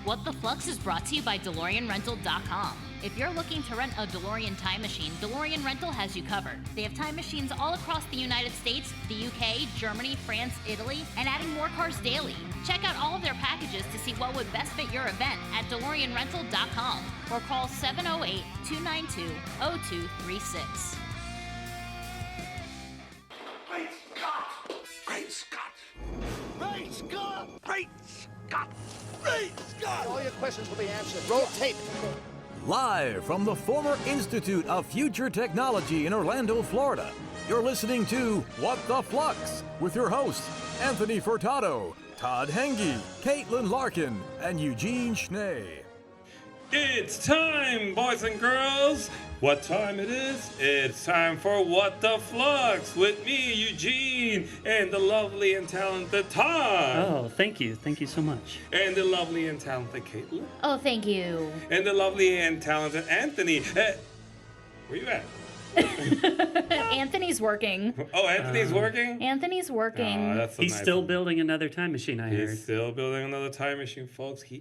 What the Flux is brought to you by DeLoreanRental.com. If you're looking to rent a DeLorean time machine, DeLorean Rental has you covered. They have time machines all across the United States, the UK, Germany, France, Italy, and adding more cars daily. Check out all of their packages to see what would best fit your event at DeLoreanRental.com or call 708-292-0236. Great Scott! Great Scott! Great Scott! Great Scott! Great Scott! All your questions will be answered. Roll tape. Live from the former Institute of Future Technology in Orlando, Florida, you're listening to What the Flux with your hosts, Anthony Furtado, Todd Henge, Caitlin Larkin, and Eugene Schnee. It's time, boys and girls. What time it is? It's time for What the Flux with me, Eugene, and the lovely and talented Todd. Oh, thank you. Thank you so much. And the lovely and talented Caitlin. Oh, thank you. And the lovely and talented Anthony. Where you at? Anthony's working. Oh, Anthony's working? Anthony's working. That's so He's nice still of him. building another time machine, I heard. He's still building another time machine, folks. I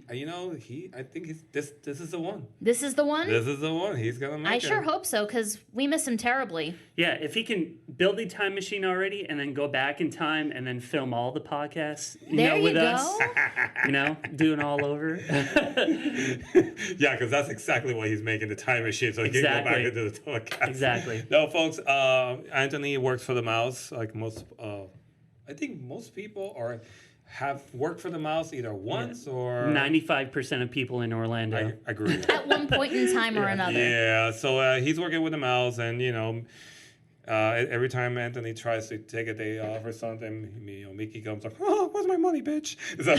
think this is the one. This is the one? This is the one. He's gonna make I it. sure hope so, because we miss him terribly. Yeah, if he can build the time machine already and then go back in time and then film all the podcasts, There you with go. us, doing all over. Yeah, because that's exactly what he's making, the time machine, so he can go back Exactly. and do the podcast. Exactly. No, folks, Anthony works for the mouse, like most, I think most people have worked for the mouse either once or... 95% of people in Orlando. I agree. At one point in time or another. Yeah, so he's working with the mouse, and, every time Anthony tries to take a day off or something, Mickey comes like, "Oh, where's my money, bitch?" So,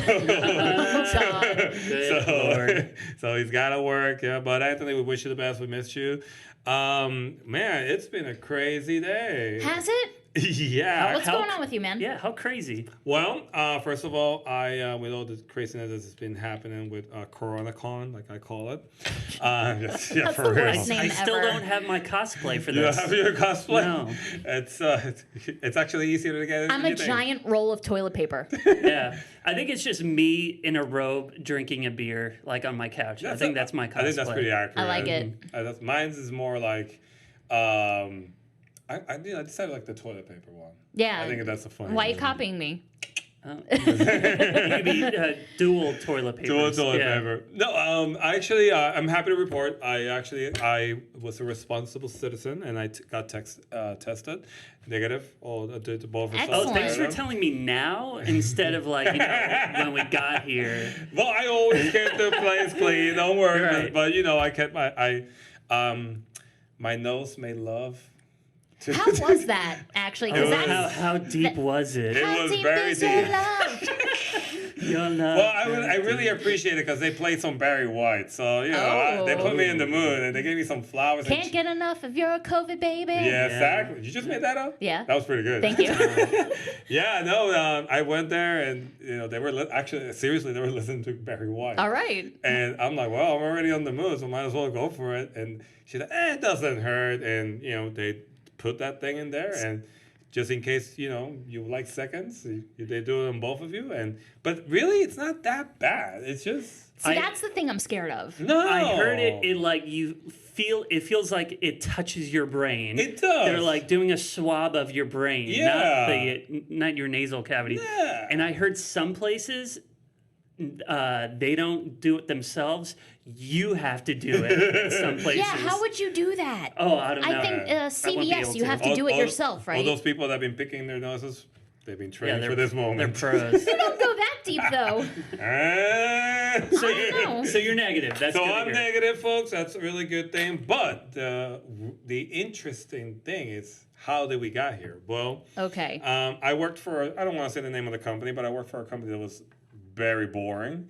Lord. so he's got to work. Yeah, but Anthony, we wish you the best. We missed you. Man, it's been a crazy day. Has it? Yeah. What's going on with you, man? Yeah, how crazy. Well, first of all, I with all the craziness that's been happening with CoronaCon, like I call it. That's for the real. worst name I still ever. don't have my cosplay for You this. have your cosplay? No. It's actually easier to get. I'm a giant roll of toilet paper. Yeah, I think it's just me in a robe drinking a beer, like on my couch. I think that's my cosplay. I think that's pretty accurate. I like it. Mine's is more like, I decided like the toilet paper one. Yeah. I think that's a funny. Why are you one. copying me? Maybe dual toilet paper. Dual toilet paper. No, actually, I'm happy to report. I was a responsible citizen, and I got tested negative. Did both results. Excellent. Oh, thanks for telling me now instead of when we got here. Well, I always kept the place clean. Don't worry. Right. But I kept my nose made love. How was that, actually? Because that's... How deep was it? How was deep very is your deep. love? Your love. Well, I really appreciate it because they played some Barry White. So, they put me in the mood and they gave me some flowers. Can't get enough if you're a COVID baby. Yeah, exactly. You just made that up? Yeah. That was pretty good. Thank you. Yeah, no, I went there and, they were seriously, they were listening to Barry White. All right. And I'm like, well, I'm already on the mood, so might as well go for it. And she's like, it doesn't hurt. And, they put that thing in there and just in case, you like seconds, they do it on both of you. But really, it's not that bad. It's just... See, that's the thing I'm scared of. No. I heard it feels like it touches your brain. It does. They're like doing a swab of your brain, not your nasal cavity. Yeah. And I heard some places they don't do it themselves. You have to do it in some places. Yeah, how would you do that? Oh, I don't know. I think I won't be CVS, able you to. have to do it yourself, right? All those people that have been picking their noses, they've been trained they're for this moment. They're pros. You don't go that deep, though. So I don't know. So you're negative. That's So good to I'm hear. negative, folks. That's a really good thing. But the interesting thing is, how did we got here? Well, Okay. I worked for, I don't want to say the name of the company, but I worked for a company that was very boring.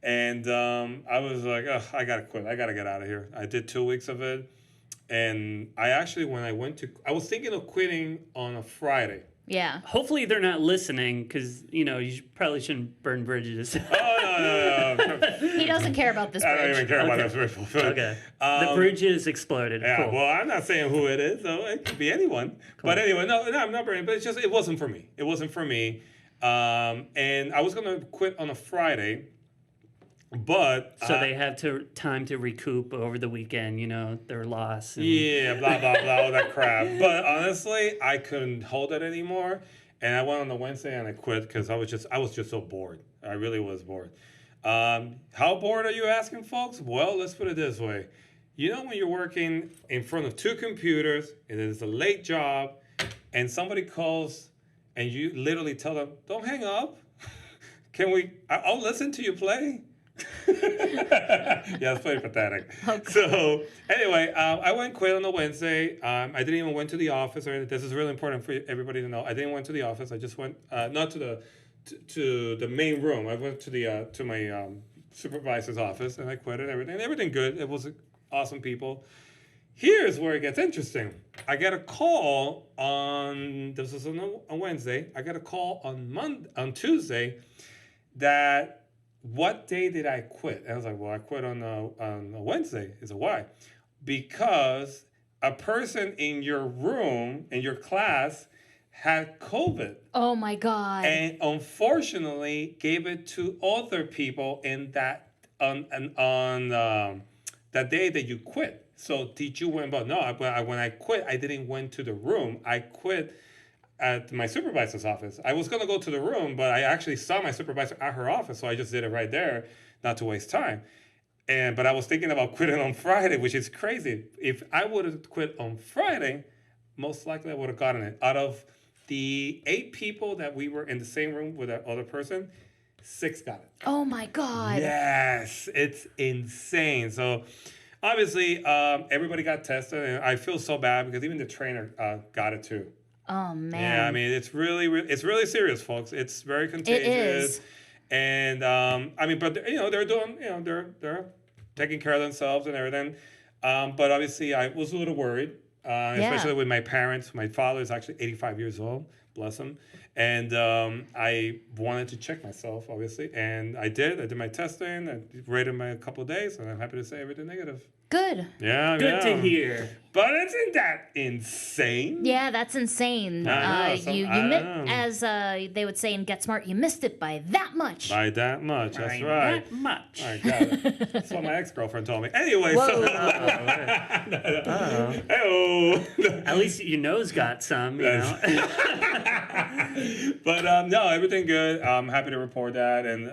And I was like, I got to quit. I got to get out of here. I did 2 weeks of it. And I was thinking of quitting on a Friday. Yeah. Hopefully they're not listening because, you probably shouldn't burn bridges. Oh, no. He doesn't care about this I bridge. don't even care about this bridge. Okay. The bridge is exploded. Yeah, Cool. well, I'm not saying who it is, so it could be anyone. Cool. But anyway, no, I'm not burning. But it wasn't for me. It wasn't for me. And I was going to quit on a Friday. But So they have time to recoup over the weekend, their loss. And... Yeah, blah, blah, blah, all that crap. But honestly, I couldn't hold it anymore. And I went on the Wednesday and I quit because I was just so bored. I really was bored. How bored are you asking, folks? Well, let's put it this way. When you're working in front of two computers and it's a late job and somebody calls and you literally tell them, don't hang up. I'll listen to you play. Yeah, it's pretty pathetic. Okay. So anyway, I went quit on the Wednesday. I didn't even went to the office or anything. This is really important for everybody to know. I didn't went to the office. I just went not to the main room. I went to my supervisor's office and I quit and everything. Everything good. It was awesome people. Here's where it gets interesting. I got a call this was on a Wednesday. I got a call on Tuesday that. What day did I quit? And I was like, well, I quit on a Wednesday. He said, why? Because a person in your room, in your class, had COVID. Oh, my God. And unfortunately gave it to other people in that on that day that you quit. So did you went? But no, when I quit, I didn't went to the room. I quit at my supervisor's office. I was going to go to the room, but I actually saw my supervisor at her office, so I just did it right there, not to waste time. But I was thinking about quitting on Friday, which is crazy. If I would have quit on Friday, most likely I would have gotten it. Out of the 8 people that we were in the same room with that other person, 6 got it. Oh, my God. Yes, it's insane. So obviously, everybody got tested, and I feel so bad because even the trainer got it too. Oh, man. Yeah, I mean, it's really serious, folks. It's very contagious. It is. And but they're doing, they're taking care of themselves and everything. But obviously, I was a little worried, especially with my parents. My father is actually 85 years old, bless him. And I wanted to check myself, obviously, and I did. I did my testing. I rated my a couple of days, and I'm happy to say everything negative. Good. Yeah, Good to hear. But isn't that insane? Yeah, that's insane. As they would say in Get Smart, you missed it by that much. By that much, that's right. That much. I got it. That's what my ex-girlfriend told me. Anyway, so... At least your nose got some, But no, everything good. I'm happy to report that. And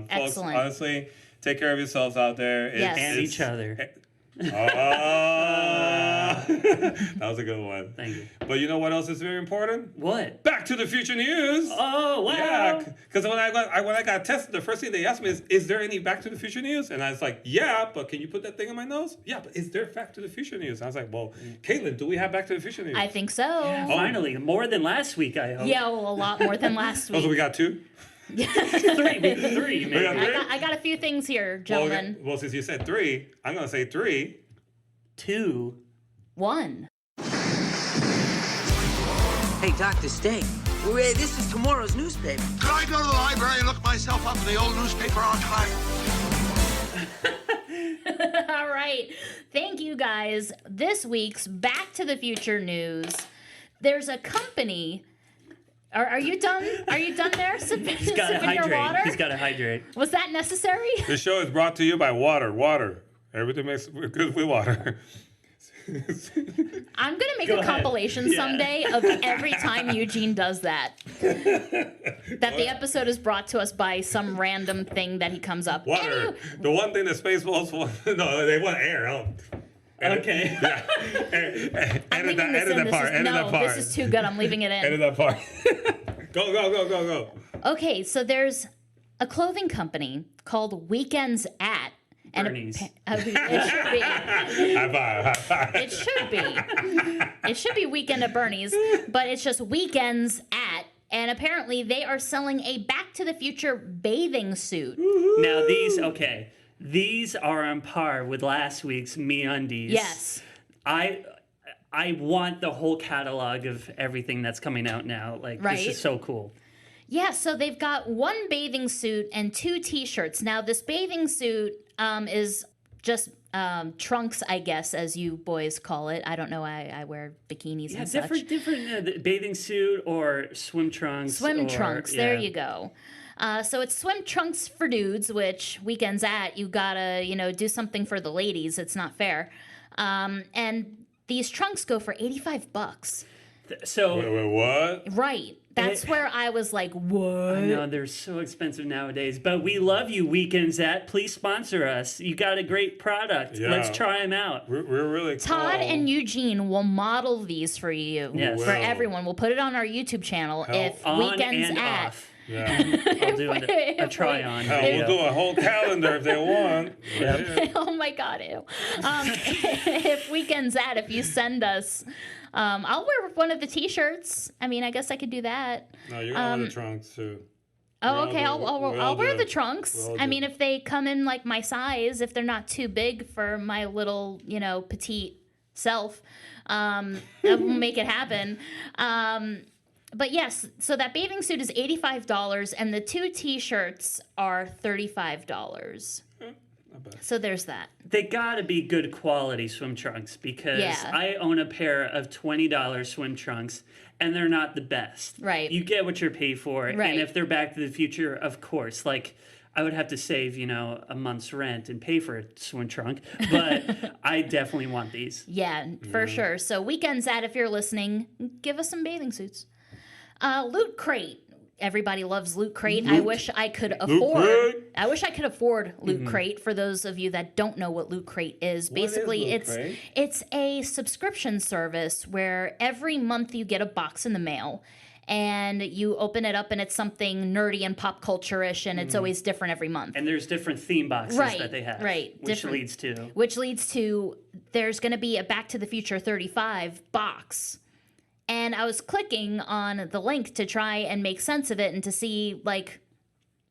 folks, Excellent. honestly, take care of yourselves out there. Yes. And each other. That was a good one. Thank you. But you know what else is very important? What? Back to the Future News. Oh, wow. Yeah, because when I got tested, the first thing they asked me is there any Back to the Future News? And I was like, yeah, but can you put that thing in my nose? Yeah, but is there Back to the Future News? And I was like, well, Caitlin, do we have Back to the Future News? I think so. Yeah, finally, more than last week, I hope. Yeah, well, a lot more than last week. So we got 2? Three, maybe. I got a few things here, gentlemen. Well, since you said 3, I'm going to say 3. 2. 1. Hey, Dr. Stay. This is tomorrow's newspaper. Could I go to the library and look myself up in the old newspaper archive? All right. Thank you, guys. This week's Back to the Future news. There's a company... Are you done? Are you done there? He's got to hydrate. He's got to hydrate. Was that necessary? The show is brought to you by water. Water. Everything makes good with water. I'm going to make a compilation someday of every time Eugene does that. That the episode is brought to us by some random thing that he comes up. Water. The one thing that Spaceballs want. No, they want air. Okay. Yeah. Edit that part. This is too good. I'm leaving it in. Edit that part. Go. Okay, so there's a clothing company called Weekends at. Bernie's. It should be. High five. It should be. It should be Weekend at Bernie's, but it's just Weekends at. And apparently they are selling a Back to the Future bathing suit. Now these are on par with last week's MeUndies. Yes. I want the whole catalog of everything that's coming out now. This is so cool. Yeah, so they've got 1 bathing suit and 2 T-shirts. Now, this bathing suit is just trunks, I guess, as you boys call it. I don't know. I wear bikinis and such. Different bathing suit or swim trunks. Trunks. There you go. So it's swim trunks for dudes, which Weekends At, you gotta, do something for the ladies. It's not fair. And these trunks go for $85. So Wait, what? Right. That's where I was like, what? I know they're so expensive nowadays, but we love you, Weekends At. Please sponsor us. You got a great product. Yeah. Let's try them out. We're really Todd cool. and Eugene will model these for you. Yes. For Will. everyone. We'll put it on our YouTube channel. If On Weekends and At. off. Yeah. I'll do a try-on Hell, video. we'll do a whole calendar if they want. Yeah. Oh my God, ew. If Weekends At, if you send us, I'll wear one of the T-shirts. I mean, I guess I could do that. No, you're going to the trunks too. Oh, okay. I'll wear the do. trunks. We'll I do. mean, if they come in like my size, if they're not too big for my little, petite self, that will make it happen. But yes, so that bathing suit is $85, and the 2 T-shirts are $35. Not bad. So there's that. They gotta be good quality swim trunks because Yeah. I own a pair of $20 swim trunks and they're not the best. Right. You get what you're paid for. Right. And if they're Back to the Future, of course. Like, I would have to save, a month's rent and pay for a swim trunk. But I definitely want these. Yeah, for sure. So Weekends At, if you're listening, give us some bathing suits. Loot Crate. Everybody loves Loot Crate. I wish I could afford. Crate? I wish I could afford Loot Crate. For those of you that don't know what Loot Crate is, basically Loot Crate? it's a subscription service where every month you get a box in the mail. And you open it up, and it's something nerdy and pop culture-ish, and it's always different every month. And there's different theme boxes Right, that they have. right, Which different. leads to. There's going to be a Back to the Future 35 box. And I was clicking on the link to try and make sense of it and to see,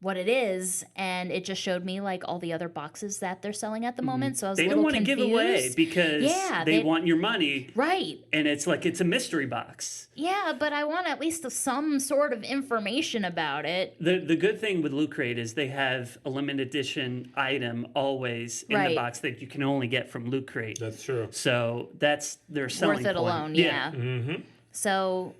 what it is. And it just showed me, all the other boxes that they're selling at the moment. So I was They a don't little want to confused. give away because they want your money. Right. And it's a mystery box. Yeah, but I want at least some sort of information about it. The good thing with Loot Crate is they have a limited edition item always in the Right. box that you can only get from Loot Crate. That's true. So that's their selling Worth it point. alone, yeah. Mm-hmm. So,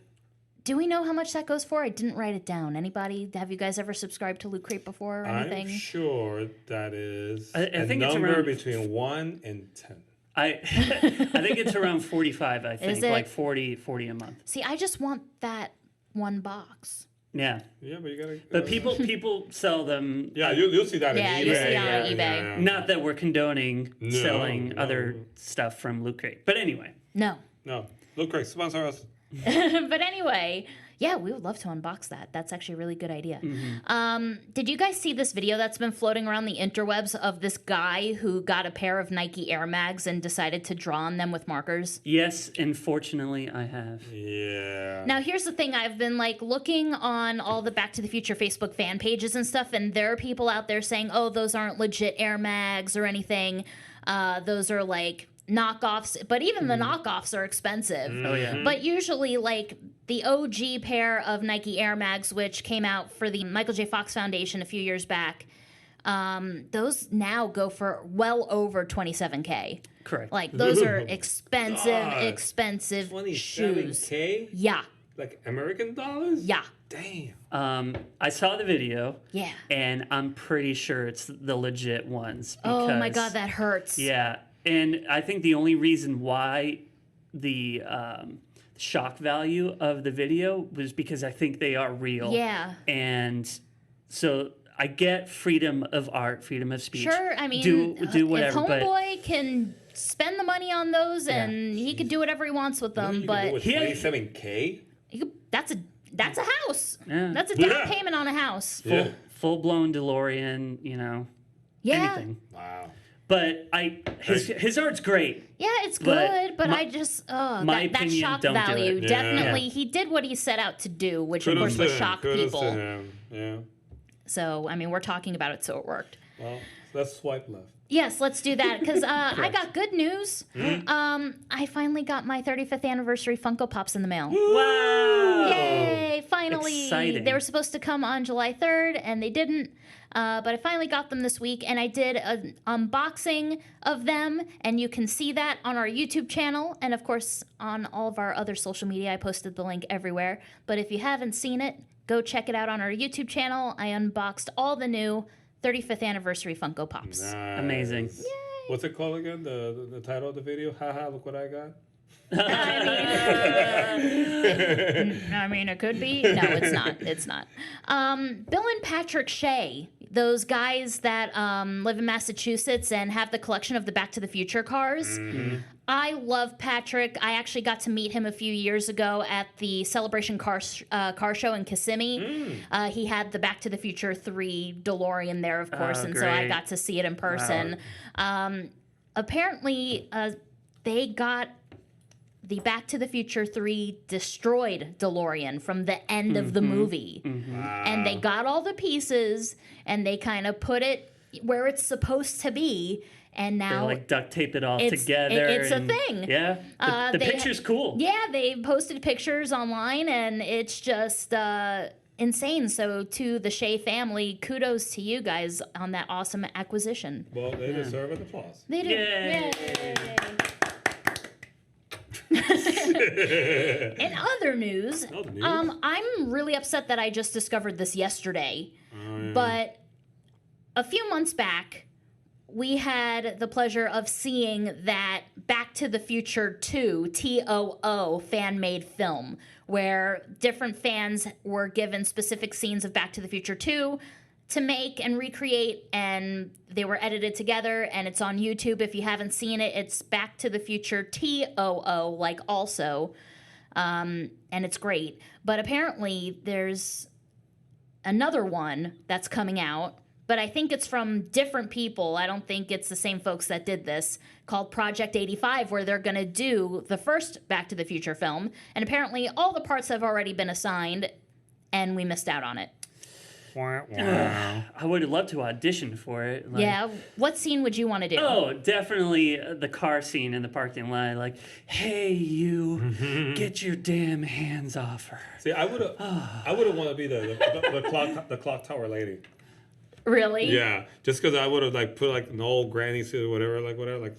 do we know how much that goes for? I didn't write it down. Anybody? Have you guys ever subscribed to Loot Crate before or anything? I'm sure that is I a think it's number around- between 1 and 10. I think it's around 45, I think. Is it? Like 40 a month. See, I just want that one box. Yeah. Yeah, but you gotta. But people sell them. Yeah, you'll see that Yeah, on eBay. you see it on eBay. Yeah. Not that we're condoning No, selling no. other stuff from Loot Crate. But anyway. No. No, look, Craig, sponsor us. But anyway, yeah, we would love to unbox that. That's actually a really good idea. Did you guys see this video that's been floating around the interwebs of this guy who got a pair of Nike Air Mags and decided to draw on them with markers? Yes, unfortunately, I have. Yeah. Now, here's the thing. I've been looking on all the Back to the Future Facebook fan pages and stuff, and there are people out there saying, oh, those aren't legit Air Mags or anything. Those are knockoffs, but even the knockoffs are expensive. Oh, yeah. But usually, the OG pair of Nike Air Mags, which came out for the Michael J. Fox Foundation a few years back, those now go for well over $27K. Correct. Those are expensive, God. expensive shoes. $27K? Yeah, Like American dollars? yeah, Damn. I saw the video. yeah. And I'm pretty sure it's the legit ones. Because, Oh my God, that hurts. Yeah. And I think the only reason why the shock value of the video was because I think they are real. Yeah. And so I get freedom of art, freedom of speech. Sure, I mean, do whatever. if but Homeboy can spend the money on those and he could do whatever he wants with them, You but can do with he- 27K? that's a house. Yeah. That's a down Yeah. payment on a house. Yeah. full blown DeLorean, Yeah. anything. Wow. But his art's great. Yeah, it's But good, but my- I just my that opinion, shock don't do value it. Yeah. definitely. Yeah. He did what he set out to do, which of Kudos course was to him. shock Kudos people. to him. Yeah. So I mean, we're talking about it, so it worked. Well, let's swipe left. Yes, let's do that because I got good news. Hmm? I finally got my 35th anniversary Funko Pops in the mail. Wow. Yay! Finally, Exciting. they were supposed to come on July 3rd, and they didn't. but I finally got them this week, and I did an unboxing of them, and you can see that on our YouTube channel, and of course on all of our other social media. I posted the link everywhere, but if you haven't seen it, go check it out on our YouTube channel. I unboxed all the new 35th anniversary Funko Pops. Nice. Amazing. Yay. What's it called again? The title of the video? Haha, look what I got. I mean, it could be. No, it's not. It's not. Bill and Patrick Shea, those guys that live in Massachusetts and have the collection of the Back to the Future cars. Mm-hmm. I love Patrick. I actually got to meet him a few years ago at the Celebration car show in Kissimmee. He had the Back to the Future 3 DeLorean there, of course, and so I great. got to see it in person. Apparently, they got the Back to the Future 3 destroyed DeLorean from the end of the movie. And they got all the pieces, and they kind of put it where it's supposed to be. And now They like duct tape it all it's- together. it's a thing. Yeah. The they- picture's cool. Yeah, they posted pictures online, and it's just insane. So to the Shea family, kudos to you guys on that awesome acquisition. Well, they deserve an applause. They do. Yay. In other news, Other news? I'm really upset that I just discovered this yesterday. But a few months back, we had the pleasure of seeing that Back to the Future 2 TOO fan-made film, where different fans were given specific scenes of Back to the Future 2 to make and recreate, and they were edited together, and it's on YouTube. If you haven't seen it, it's Back to the Future TOO, like also, and it's great. But apparently there's another one that's coming out, but I think it's from different people. I don't think it's the same folks that did this, called Project 85, where they're going to do the first Back to the Future film. And apparently all the parts have already been assigned, and we missed out on it. I would have loved to audition for it. Like, Yeah, what scene would you want to do? Oh, definitely the car scene in the parking lot. Like, hey, you, get your damn hands off her. See, I would have wanted to be the clock tower lady. Really? Yeah, just because I would have like put like an old granny suit or whatever, like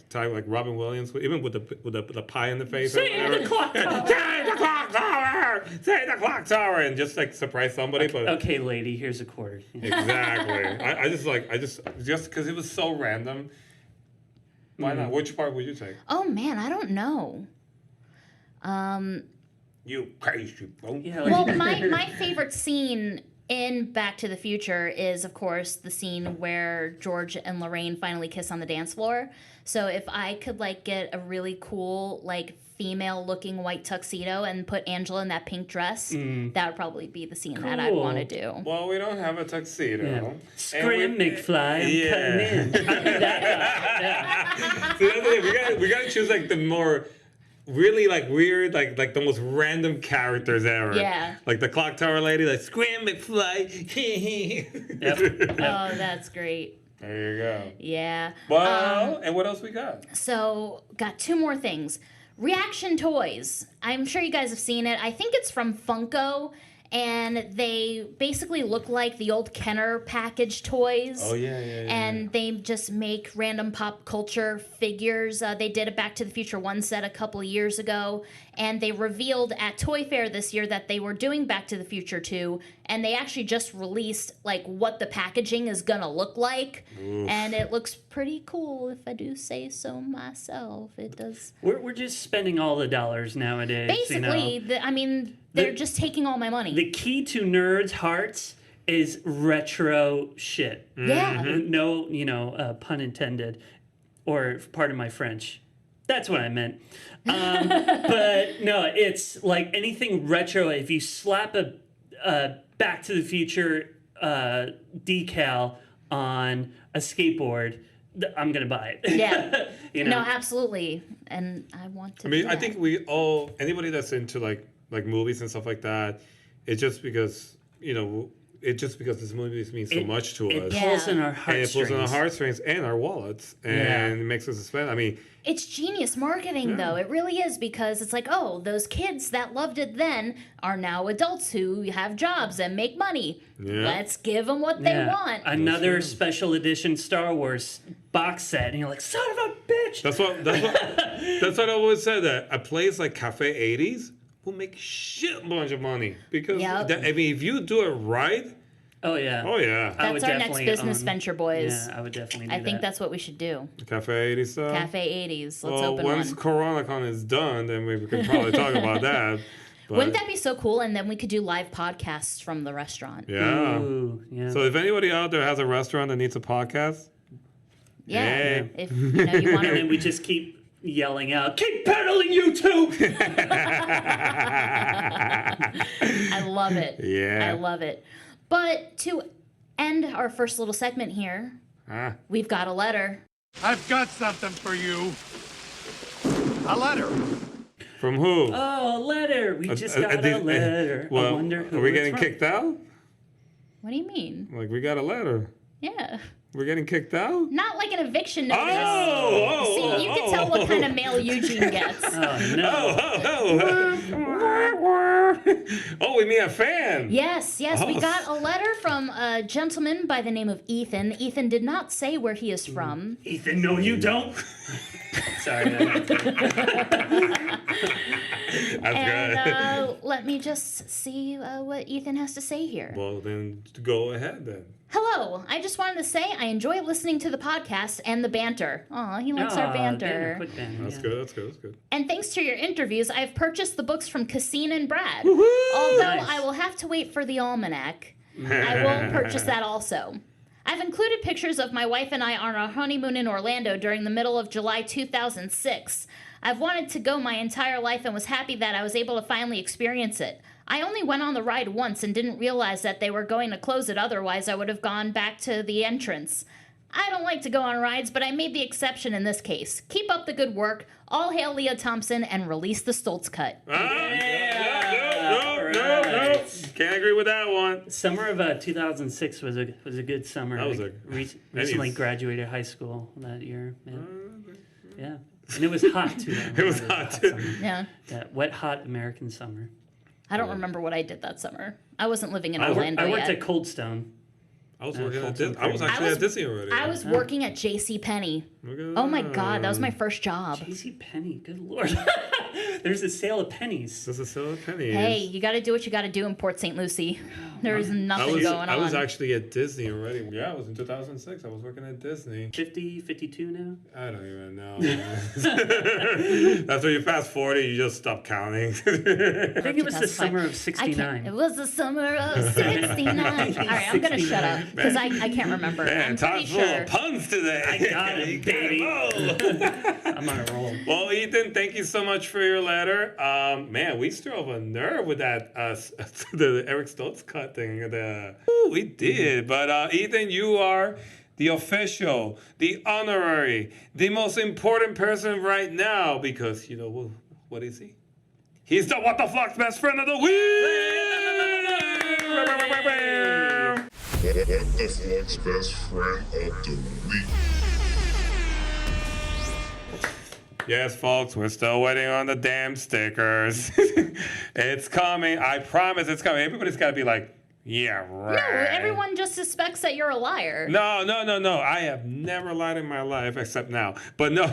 tie like Robin Williams, even with the pie in the face. Say or whatever. the clock tower. Say the clock tower. Say the clock tower, and just like surprise somebody. But Okay, lady, here's a quarter. exactly, I just because it was so random. Why not? Which part would you take? Oh, man, I don't know. You crazy bro. Yeah, Well, my favorite scene in Back to the Future is, of course, the scene where George and Lorraine finally kiss on the dance floor. So if I could, like, get a really cool, like, female-looking white tuxedo and put Angela in that pink dress, that would probably be the scene that I'd Cool. want to do. Well, we don't have a tuxedo. Yeah. And Scram, we- McFly, I'm cutting in. See, that's the thing. We gotta choose like the more really like weird, like the most random characters ever. Yeah. Like the clock tower lady, like Scram McFly. Yep. Oh, that's great. There you go. Yeah. Well, and what else we got? So, got two more things. Reaction toys. I'm sure you guys have seen it. I think it's from Funko, and they basically look like the old Kenner package toys. Oh yeah. And they just make random pop culture figures. They did a Back to the Future 1 set a couple of years ago, and they revealed at Toy Fair this year that they were doing Back to the Future 2, and they actually just released like what the packaging is gonna look like. And it looks pretty cool, if I do say so myself. It does. We're just spending all the dollars nowadays. Basically, you know? They're just taking all my money. The key to nerds' hearts is retro shit. Yeah. No, pun intended, or pardon my French. That's what I meant. But no, it's like anything retro. If you slap a Back to the Future decal on a skateboard, I'm gonna buy it. Yeah. You know? No, absolutely. And I want to. I mean, do I that. think anybody that's into like movies and stuff like that, it's just because it's just because this movie means so much to us. It pulls in our And heartstrings. it pulls in our heartstrings and our wallets, and it makes us spend. I mean, It's genius marketing, though. It really is, because it's like, oh, those kids that loved it then are now adults who have jobs and make mone. Yeah. Let's give them what they want. Another special edition Star Wars box set, and you're like, son of a bitch. that's what I always said, that a place like Cafe 80s will make shit bunch of money, because Yep. I mean, if you do it right, Oh yeah. oh yeah, I would That's our next definitely business own- venture, boys. Yeah, I would definitely do I think that. that's what we should do. Cafe 80s stuff. Cafe 80s. Let's Well, open once one. CoronaCon is done, then we can probably talk about that. But, Wouldn't that be so cool? And then we could do live podcasts from the restaurant. yeah. Ooh, yeah. So if anybody out there has a restaurant that needs a podcast, Yeah. Hey. If you know you want and then to. we just keep yelling out, keep pedaling, YouTube! I love it. Yeah. I love it. But to end our first little segment here, we've got a letter. I've got something for you. A letter. from who? Oh, a letter. We just got a did- letter. I Well, wonder who are we it's getting from. kicked out? What do you mean? Like, we got a letter. Yeah. We're getting kicked out? Not like an eviction notice. Oh! See, you can tell what kind of mail Eugene gets. Oh, no. Oh, we mean a fan. Yes, we Oh. got a letter from a gentleman by the name of Ethan. Ethan did not say where he is from. Ethan, no, you don't. Sorry. That's And good. let me just see what Ethan has to say here. Well, then go ahead then. Hello, I just wanted to say I enjoy listening to the podcast and the banter. Aw, he likes our banter. Quit banter, That's yeah. good. That's good. That's good. And thanks to your interviews, I've purchased the books from Cassine and Brad. Although Nice. I will have to wait for the almanac. I will purchase that also. I've included pictures of my wife and I on our honeymoon in Orlando during the middle of July 2006. I've wanted to go my entire life and was happy that I was able to finally experience it. I only went on the ride once and didn't realize that they were going to close it, otherwise I would have gone back to the entrance. I don't like to go on rides, but I made the exception in this case. Keep up the good work. All hail Leah Thompson and release the Stoltz cut. No. Alright. Can't agree with that one. Summer of 2006 was a good summer. That was I a- recently is- graduated high school that year. Yeah. And it was hot too. It was hot, too. summer. Yeah. Yeah, wet, hot American summer. I don't remember what I did that summer. I wasn't living in I Orlando worked yet. at Cold Stone. I was working at Fulton Disney. I was actually I was- at Disney already. I was working at J.C. Penney. Look at Oh my that. God, that was my first job. JC Penney, good lord. There's a sale of pennies. This is still a penny. Hey, you got to do what you got to do in Port St. Lucie. There's nothing going on. I was actually at Disney already. Yeah, it was in 2006. I was working at Disney. 50, 52 now? I don't even know. That's when you fast forward, you just stop counting. I think it was the 2005. summer of It 69. was the summer of 69. All right, I'm going to shut up because I can't remember. Man, I'm pretty Todd's full sure. of puns today. I got him, You got baby. him. I'm on a roll. Well, Ethan, thank you so much for your letter. Man, we strove a nerve with that the Eric Stoltz cut thing. We did. But Ethan, you are the official, the honorary, the most important person right now because, you know, what is he? He's the What the Flux best friend of the week! What the Flux best friend of the week? Yes, folks, we're still waiting on the damn stickers. It's coming. I promise it's coming. Everybody's got to be like, yeah, No, right. everyone just suspects that you're a liar. No. I have never lied in my life except now. But no.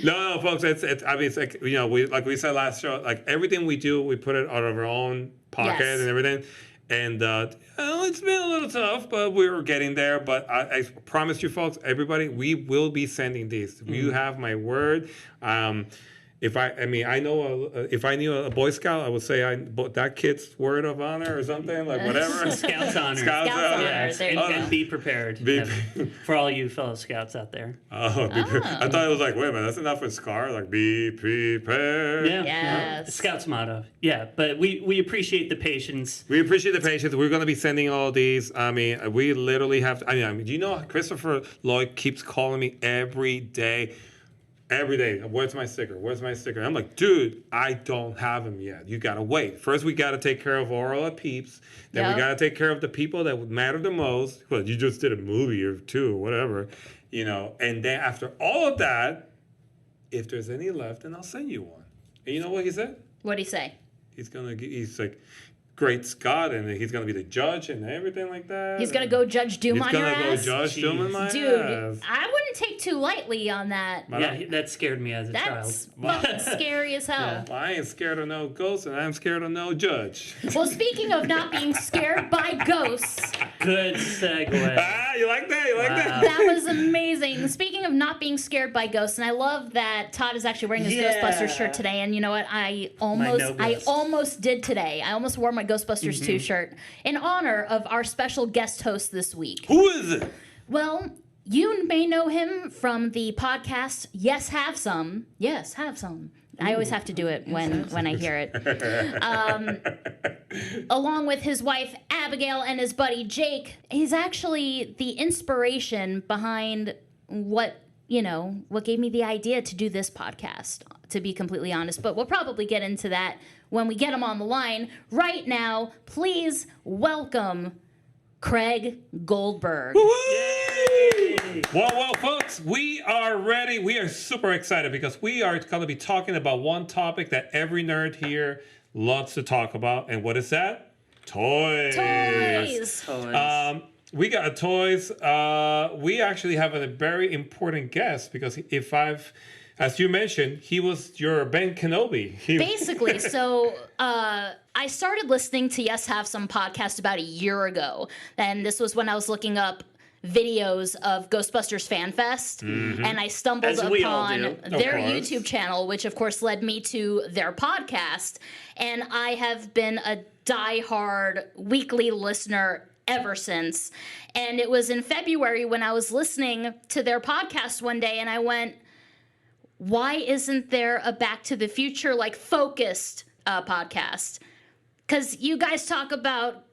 No, folks. It's. I mean, it's like, you know, we said last show, like everything we do, we put it out of our own pocket Yes. and everything. And it's been a little tough, but we're getting there. But I promise you, folks, everybody, we will be sending these. You have my word. If I know if I knew a Boy Scout, I would say that kid's word of honor or something, like whatever. Scouts honor. Scouts honor. Yes, There you and, go. and be prepared. Be- For all you fellow scouts out there. I thought it was like, wait a minute, that's enough for Scar. Like, be prepared. Yeah. Yes. Scouts motto. Yeah, but we appreciate the patience. We appreciate the patience. We're going to be sending all these. I mean, we literally have. I mean, do you know Christopher Lloyd keeps calling me every day? Every day, where's my sticker? Where's my sticker? I'm like, dude, I don't have him yet. You gotta wait. First, we gotta take care of all our peeps. Then we gotta take care of the people that would matter the most. Well, you just did a movie or two or whatever, you know. And then after all of that, if there's any left, then I'll send you one. And you know what he said? What'd he say? He's like, great Scott, and he's gonna be the judge and everything like that. He's gonna go Judge Doom on your ass? He's gonna go Judge Doom on my ass. Dude, I wouldn't take too lightly on that. Yeah, that scared me as a That's child. fucking scary as hell. Yeah. Well, I ain't scared of no ghosts, and I'm scared of no judge. Well, speaking of not being scared by ghosts. Good segue. You like that? You like that? That was amazing. Speaking of not being scared by ghosts, and I love that Todd is actually wearing his Ghostbusters shirt today. And you know what? I almost did today. I almost wore my Ghostbusters 2 shirt in honor of our special guest host this week. Who is it? Well, you may know him from the podcast Yes, Have Some. Yes, Have Some. I always have to do it when I hear it. Along with his wife Abigail and his buddy Jake, he's actually the inspiration behind what gave me the idea to do this podcast, to be completely honest. But we'll probably get into that when we get him on the line. Right now, please welcome Craig Goldberg. Well, folks, we are ready. We are super excited because we are going to be talking about one topic that every nerd here loves to talk about. And what is that? Toys. We got toys. We actually have a very important guest because as you mentioned, he was your Ben Kenobi. Basically, so I started listening to Yes Have Some podcast about a year ago. And this was when I was looking up videos of Ghostbusters Fan Fest, and I stumbled upon their YouTube channel, which of course led me to their podcast. And I have been a diehard weekly listener ever since. And it was in February when I was listening to their podcast one day, and I went, why isn't there a Back to the Future, like, focused podcast? Because you guys talk about,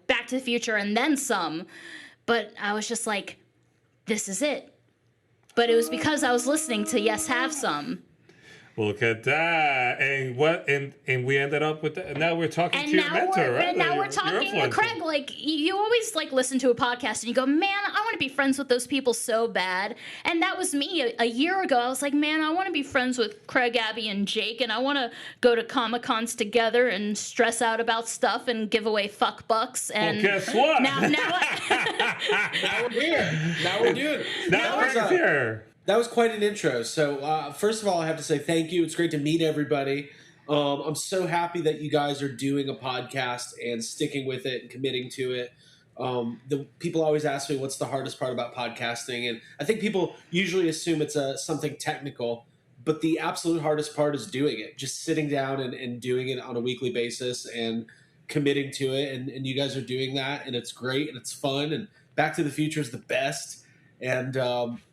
Back to the Future and then some, but I was just like, this is it. But it was because I was listening to Yes Have Some. Look at that. And we ended up with that. Now we're talking to your mentor, right? And now we're talking to Craig. Like, you always listen to a podcast and you go, man, I want to be friends with those people so bad. And that was me a year ago. I was like, man, I want to be friends with Craig, Abby, and Jake, and I want to go to Comic-Cons together and stress out about stuff and give away fuck bucks. And well, guess what? Now we're here. Now we're doing it. Now we're here. That was quite an intro. So first of all, I have to say thank you. It's great to meet everybody. I'm so happy that you guys are doing a podcast and sticking with it and committing to it. The people always ask me what's the hardest part about podcasting, and I think people usually assume it's something technical, but the absolute hardest part is doing it. Just sitting down and doing it on a weekly basis and committing to it, and you guys are doing that, and it's great and it's fun. And Back to the Future is the best. And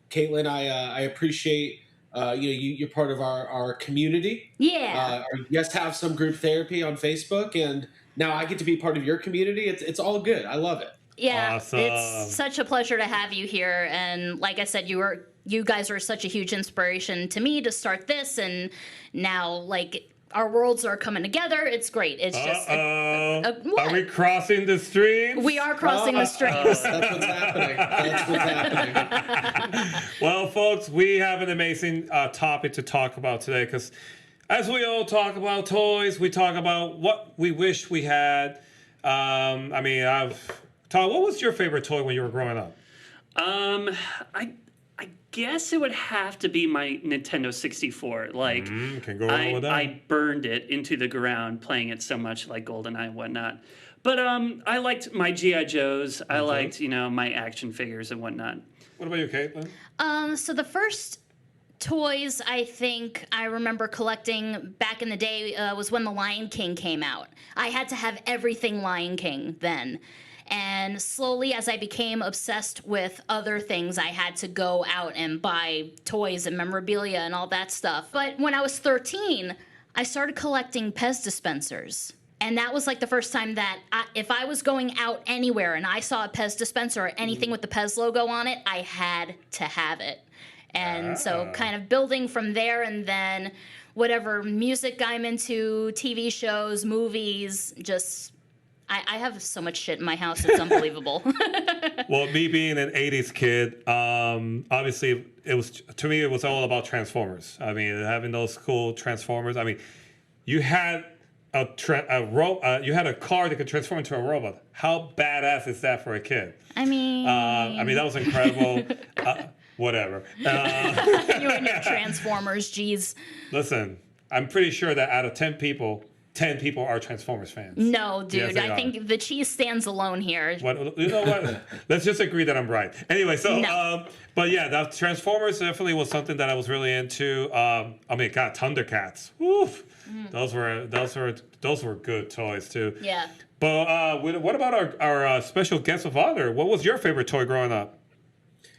Caitlin, I appreciate you're part of our community. Yeah. Our Yes Have Some group therapy on Facebook, and now I get to be part of your community. It's all good. I love it. Yeah, awesome. It's such a pleasure to have you here. And like I said, you guys are such a huge inspiration to me to start this, and now our worlds are coming together. It's great. It's just are we crossing the streams? We are crossing the streams. That's what's happening. Well, folks, we have an amazing topic to talk about today because as we all talk about toys, we talk about what we wish we had. Todd, what was your favorite toy when you were growing up? I guess it would have to be my Nintendo 64. Can go wrong with that. I burned it into the ground playing it so much, like GoldenEye and whatnot. But I liked my G.I. Joes. I liked, my action figures and whatnot. What about you, Caitlin? So the first toys I think I remember collecting back in the day was when The Lion King came out. I had to have everything Lion King then. And slowly, as I became obsessed with other things, I had to go out and buy toys and memorabilia and all that stuff. But when I was 13, I started collecting Pez dispensers. And that was the first time that if I was going out anywhere and I saw a Pez dispenser or anything with the Pez logo on it, I had to have it. And so kind of building from there, and then whatever music I'm into, TV shows, movies, just I have so much shit in my house, it's unbelievable. Well, me being an 80s kid, obviously it was all about Transformers. I mean, having those cool Transformers. I mean, you had you had a car that could transform into a robot. How badass is that for a kid? I mean, that was incredible. Whatever. You and your Transformers, geez. Listen, I'm pretty sure that out of 10 people are Transformers fans. No, dude. Yes, I think the cheese stands alone here. You know what? Let's just agree that I'm right. Anyway, so, No. but yeah, the Transformers definitely was something that I was really into. I mean, God, Thundercats. Woof. Those were good toys too. Yeah. But what about our special guest of honor? What was your favorite toy growing up?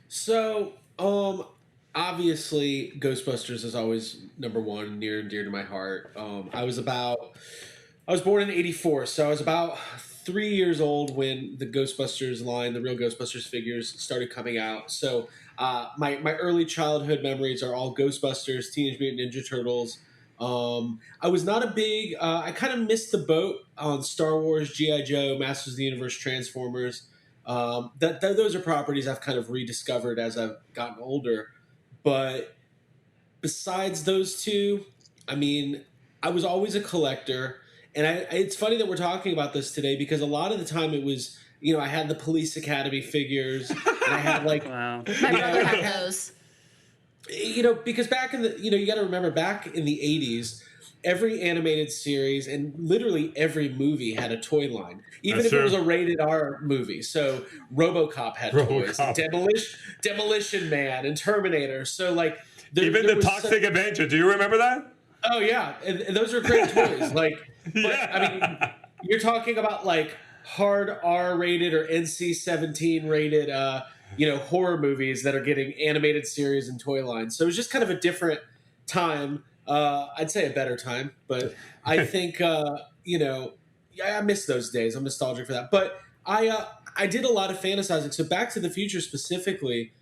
So, obviously, Ghostbusters is always number one, near and dear to my heart. I was born in '84, so I was about 3 years old when the Ghostbusters line, the real Ghostbusters figures, started coming out. So, my early childhood memories are all Ghostbusters, Teenage Mutant Ninja Turtles. I was not a big. I kind of missed the boat on Star Wars, G.I. Joe, Masters of the Universe, Transformers. Those are properties I've kind of rediscovered as I've gotten older. But besides those two, I mean, I was always a collector. And it's funny that we're talking about this today because a lot of the time it was, I had the Police Academy figures. And I had Wow. My brother had those. Because back in the, you got to remember back in the 80s, every animated series and literally every movie had a toy line, even if it was a rated R movie. So RoboCop had toys, Demolition Man, and Terminator. So Even the Toxic Avenger. Do you remember that? Oh yeah, and those are great toys. I mean, you're talking about hard R rated or NC-17 rated, horror movies that are getting animated series and toy lines. So it was just kind of a different time. I'd say a better time, but I think I miss those days. I'm nostalgic for that. But I did a lot of fantasizing. So Back to the Future specifically,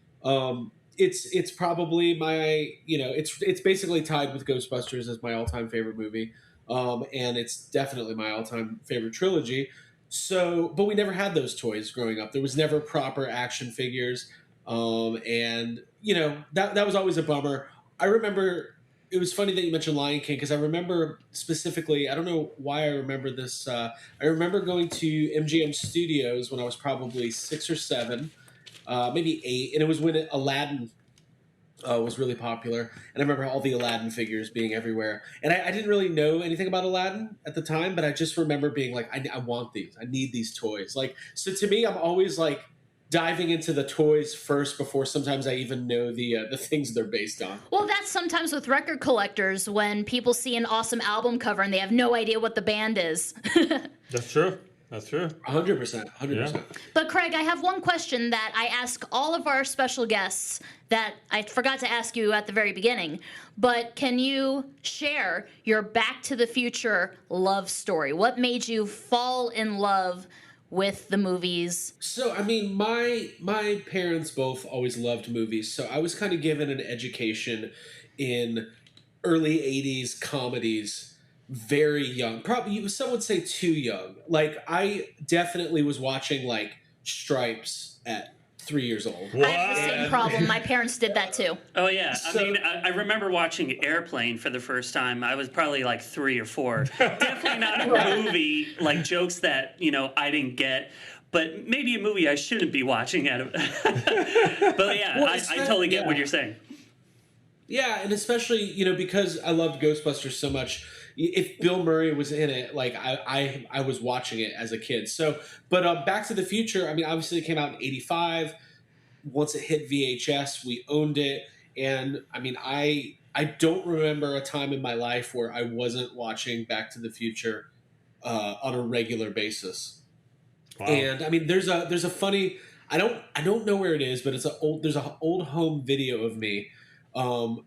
it's probably my it's basically tied with Ghostbusters as my all-time favorite movie, and it's definitely my all-time favorite trilogy. So, but we never had those toys growing up. There was never proper action figures, and that was always a bummer. I remember. It was funny that you mentioned Lion King because I remember specifically, I don't know why I remember this. I remember going to MGM Studios when I was probably 6 or 7, maybe 8. And it was when Aladdin was really popular. And I remember all the Aladdin figures being everywhere. And I didn't really know anything about Aladdin at the time, but I just remember being like, I want these. I need these toys. So to me, I'm always diving into the toys first before sometimes I even know the things they're based on. Well, that's sometimes with record collectors when people see an awesome album cover and they have no idea what the band is. That's true. 100%. 100%. Yeah. But Craig, I have one question that I ask all of our special guests that I forgot to ask you at the very beginning. But can you share your Back to the Future love story? What made you fall in love with the movies? So, I mean, my parents both always loved movies, so I was kind of given an education in early 80s comedies very young. Probably, some would say too young. I definitely was watching, Stripes at 3 years old. What? I have the same problem. My parents did that too. Oh, yeah. I remember watching Airplane for the first time. I was probably 3 or 4. Definitely not a movie, jokes that, I didn't get. But maybe a movie I shouldn't be watching But yeah, well, I totally get what you're saying. Yeah, and especially, because I loved Ghostbusters so much, if Bill Murray was in it, I was watching it as a kid. So, but Back to the Future, I mean, obviously it came out in '85. Once it hit VHS, we owned it. And I mean, I don't remember a time in my life where I wasn't watching Back to the Future on a regular basis. Wow. And I mean, there's a funny, I don't know where it is, but there's an old home video of me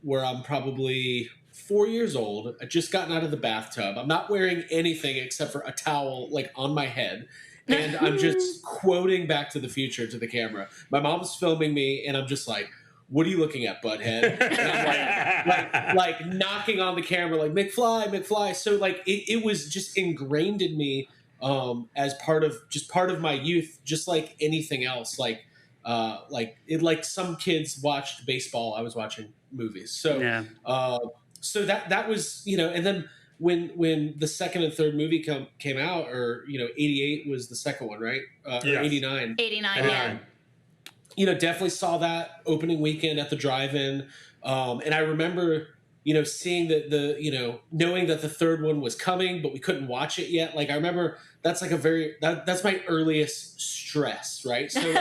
where I'm probably 4 years old. I just gotten out of the bathtub. I'm not wearing anything except for a towel on my head. And I'm just quoting Back to the Future to the camera. My mom's filming me and I'm just like, what are you looking at, butthead? And I'm like knocking on the camera, like, McFly. So like it was just ingrained in me as part of my youth, just like anything else. Like some kids watched baseball, I was watching movies. So so that was, and then when the second and third movie came out, or 88 was the second one, right? Or 89. 89, yeah. Definitely saw that opening weekend at the drive-in, and I remember seeing the knowing that the third one was coming, but we couldn't watch it yet. Like I remember that's like that's my earliest stress, right? So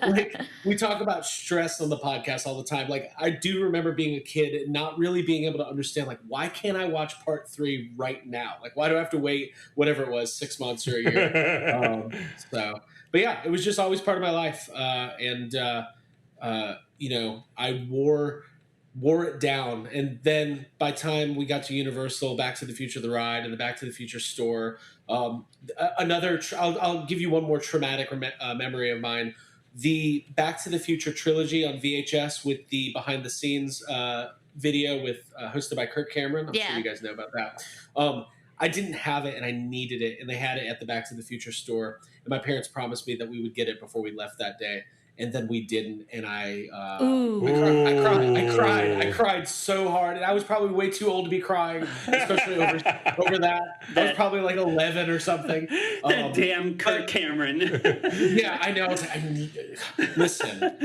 like we talk about stress on the podcast all the time. Like I do remember being a kid and not really being able to understand, like, why can't I watch part 3 right now? Like, why do I have to wait whatever it was, 6 months or a year? But yeah, it was just always part of my life, and I wore it down. And then by the time we got to Universal, Back to the Future the ride and the Back to the Future store, I'll give you one more traumatic memory of mine. The Back to the Future trilogy on VHS with the behind the scenes video with hosted by Kirk Cameron. I'm sure you guys know about that. I didn't have it and I needed it, and they had it at the Back to the Future store, and my parents promised me that we would get it before we left that day. And then we didn't, and I cried so hard, and I was probably way too old to be crying, especially over that. I was probably like 11 or something. That damn Kirk Cameron. Yeah, I know. Listen,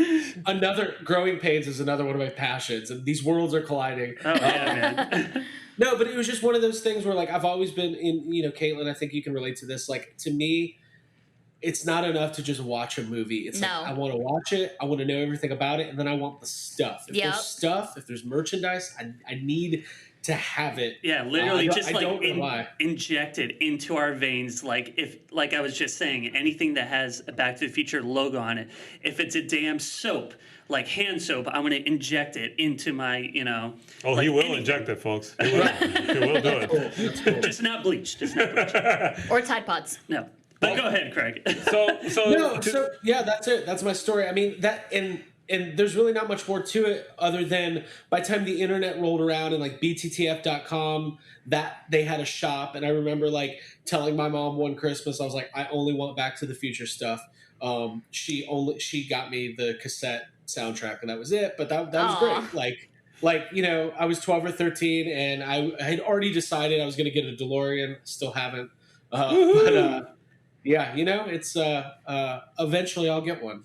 growing pains is another one of my passions, and these worlds are colliding. Oh yeah, man. No, but it was just one of those things where, like, I've always been in. Caitlin, I think you can relate to this. Like, to me, it's not enough to just watch a movie. It's like, I want to watch it. I want to know everything about it. And then I want the stuff. If there's merchandise, I need to have it. Yeah, literally inject it into our veins. Like I was just saying, anything that has a Back to the Future logo on it. If it's a damn soap, like hand soap, I'm going to inject it into my, Oh, he will inject it, folks. He will do it. That's cool. Just not bleach. Or Tide Pods. No. But go ahead, Craig. Yeah, that's it. That's my story. I mean, and there's really not much more to it other than by the time the internet rolled around and like BTTF.com, that they had a shop. And I remember like telling my mom one Christmas, I was like, I only want Back to the Future stuff. She got me the cassette soundtrack, and that was it. But that was great. Like I was 12 or 13, and I had already decided I was going to get a DeLorean. Still haven't. Yeah, it's eventually I'll get one.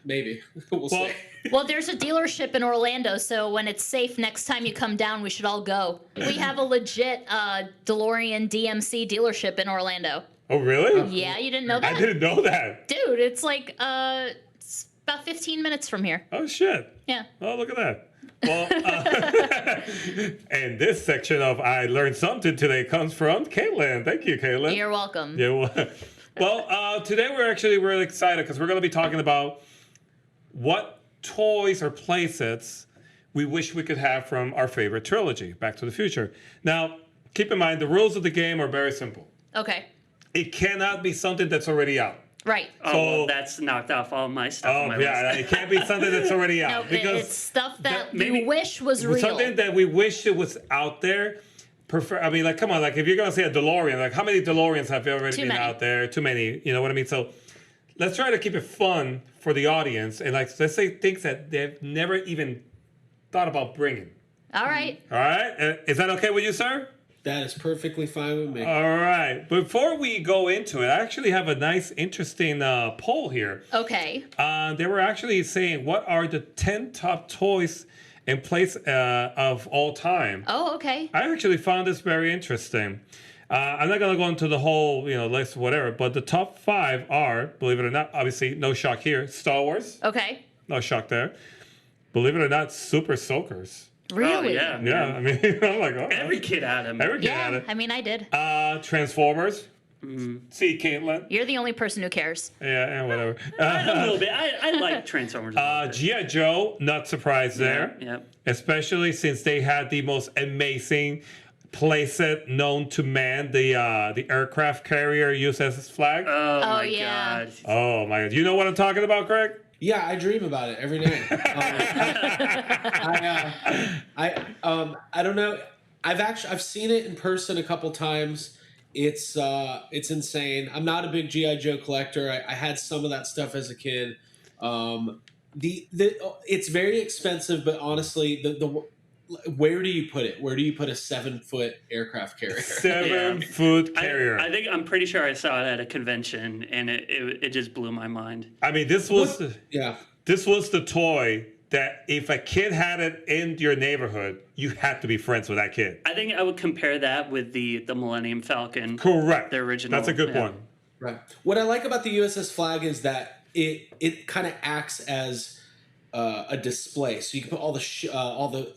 Maybe. We'll see. Well, there's a dealership in Orlando, so when it's safe next time you come down, we should all go. We have a legit DeLorean DMC dealership in Orlando. Oh, really? Yeah, you didn't know that? I didn't know that. Dude, it's like it's about 15 minutes from here. Oh, shit. Yeah. Oh, look at that. Well, and this section of I Learned Something today comes from Caitlin. Thank you, Caitlin. You're welcome. Yeah. Well, today we're actually really excited because we're going to be talking about what toys or playsets we wish we could have from our favorite trilogy, Back to the Future. Now, keep in mind, the rules of the game are very simple. Okay. It cannot be something that's already out. Right. So that's knocked off all my stuff. On my list. It can't be something that's already out. No, because it's stuff that we wish was real. Something that we wish it was out there. Come on, like if you're gonna say a DeLorean, like how many DeLoreans have already been out there? Too many, you know what I mean? So let's try to keep it fun for the audience, and like let's say things that they've never even thought about bringing. All right. All right, is that okay with you, sir? That is perfectly fine with me. All right. Before we go into it, I actually have a nice, interesting poll here. Okay. They were actually saying, what are the 10 top toys in place of all time? Oh, okay. I actually found this very interesting. I'm not going to go into the whole list, whatever, but the top 5 are, believe it or not, obviously, no shock here, Star Wars. Okay. No shock there. Believe it or not, Super Soakers. Really? Oh, yeah. Yeah, I mean, I'm like, oh. Every kid had them. Yeah, I mean, I did. Transformers. See, Caitlin. You're the only person who cares. Yeah, whatever. A little bit. I like Transformers. G.I. Joe, not surprised there. Yeah. Especially since they had the most amazing playset known to man, the aircraft carrier USS Flagg. Oh my yeah. God. Oh my God. You know what I'm talking about, Greg? Yeah, I dream about it every night. I don't know. I've seen it in person a couple times. It's insane. I'm not a big GI Joe collector. I had some of that stuff as a kid. It's very expensive, but honestly, where do you put it? Where do you put a 7-foot aircraft carrier? 7-foot carrier. I'm pretty sure I saw it at a convention, and it just blew my mind. I mean, this was the toy that if a kid had it in your neighborhood, you had to be friends with that kid. I think I would compare that with the Millennium Falcon. Correct. The original. That's a good one. Right. What I like about the USS Flag is that it kind of acts as a display, so you can put all the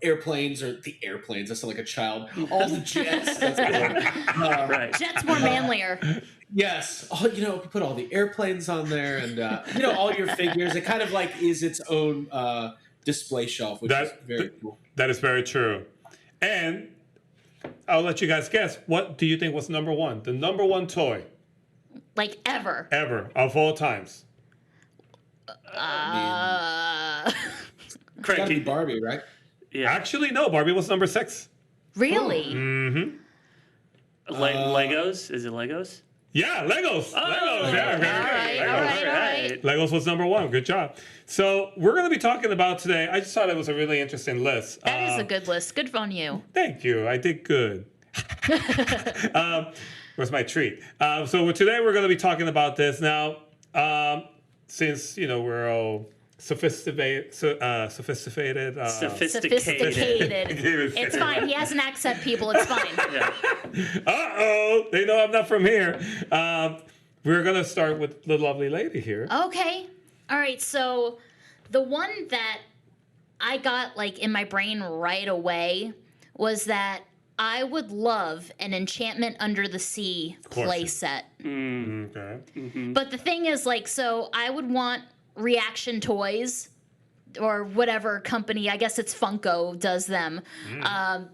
airplanes or the airplanes. I sound like a child. All the jets. That's right. Jets more manlier. Yes. You put all the airplanes on there, and all your figures. It kind of like is its own display shelf, which is very cool. That is very true. And I'll let you guys guess. What do you think was number one? The number one toy. Like ever. Ever of all times. It's gotta be Barbie, right? Yeah. Actually, no. Barbie was number 6. Really? Mm-hmm. Legos? Is it Legos? Yeah, Legos. Legos. Yeah, all right. Legos was number 1. Good job. So we're going to be talking about today. I just thought it was a really interesting list. That is a good list. Good on you. Thank you. I did good. Where's my treat? So today we're going to be talking about this now. Since we're all sophisticated. It's fine. He has an accent, people. It's fine. Yeah. They know I'm not from here. We're gonna start with the lovely lady here. Okay. All right. So the one that I got in my brain right away was that I would love an Enchantment Under the Sea play set. Okay. Mm-hmm. But the thing is, so I would want Reaction Toys or whatever company, I guess it's Funko does them,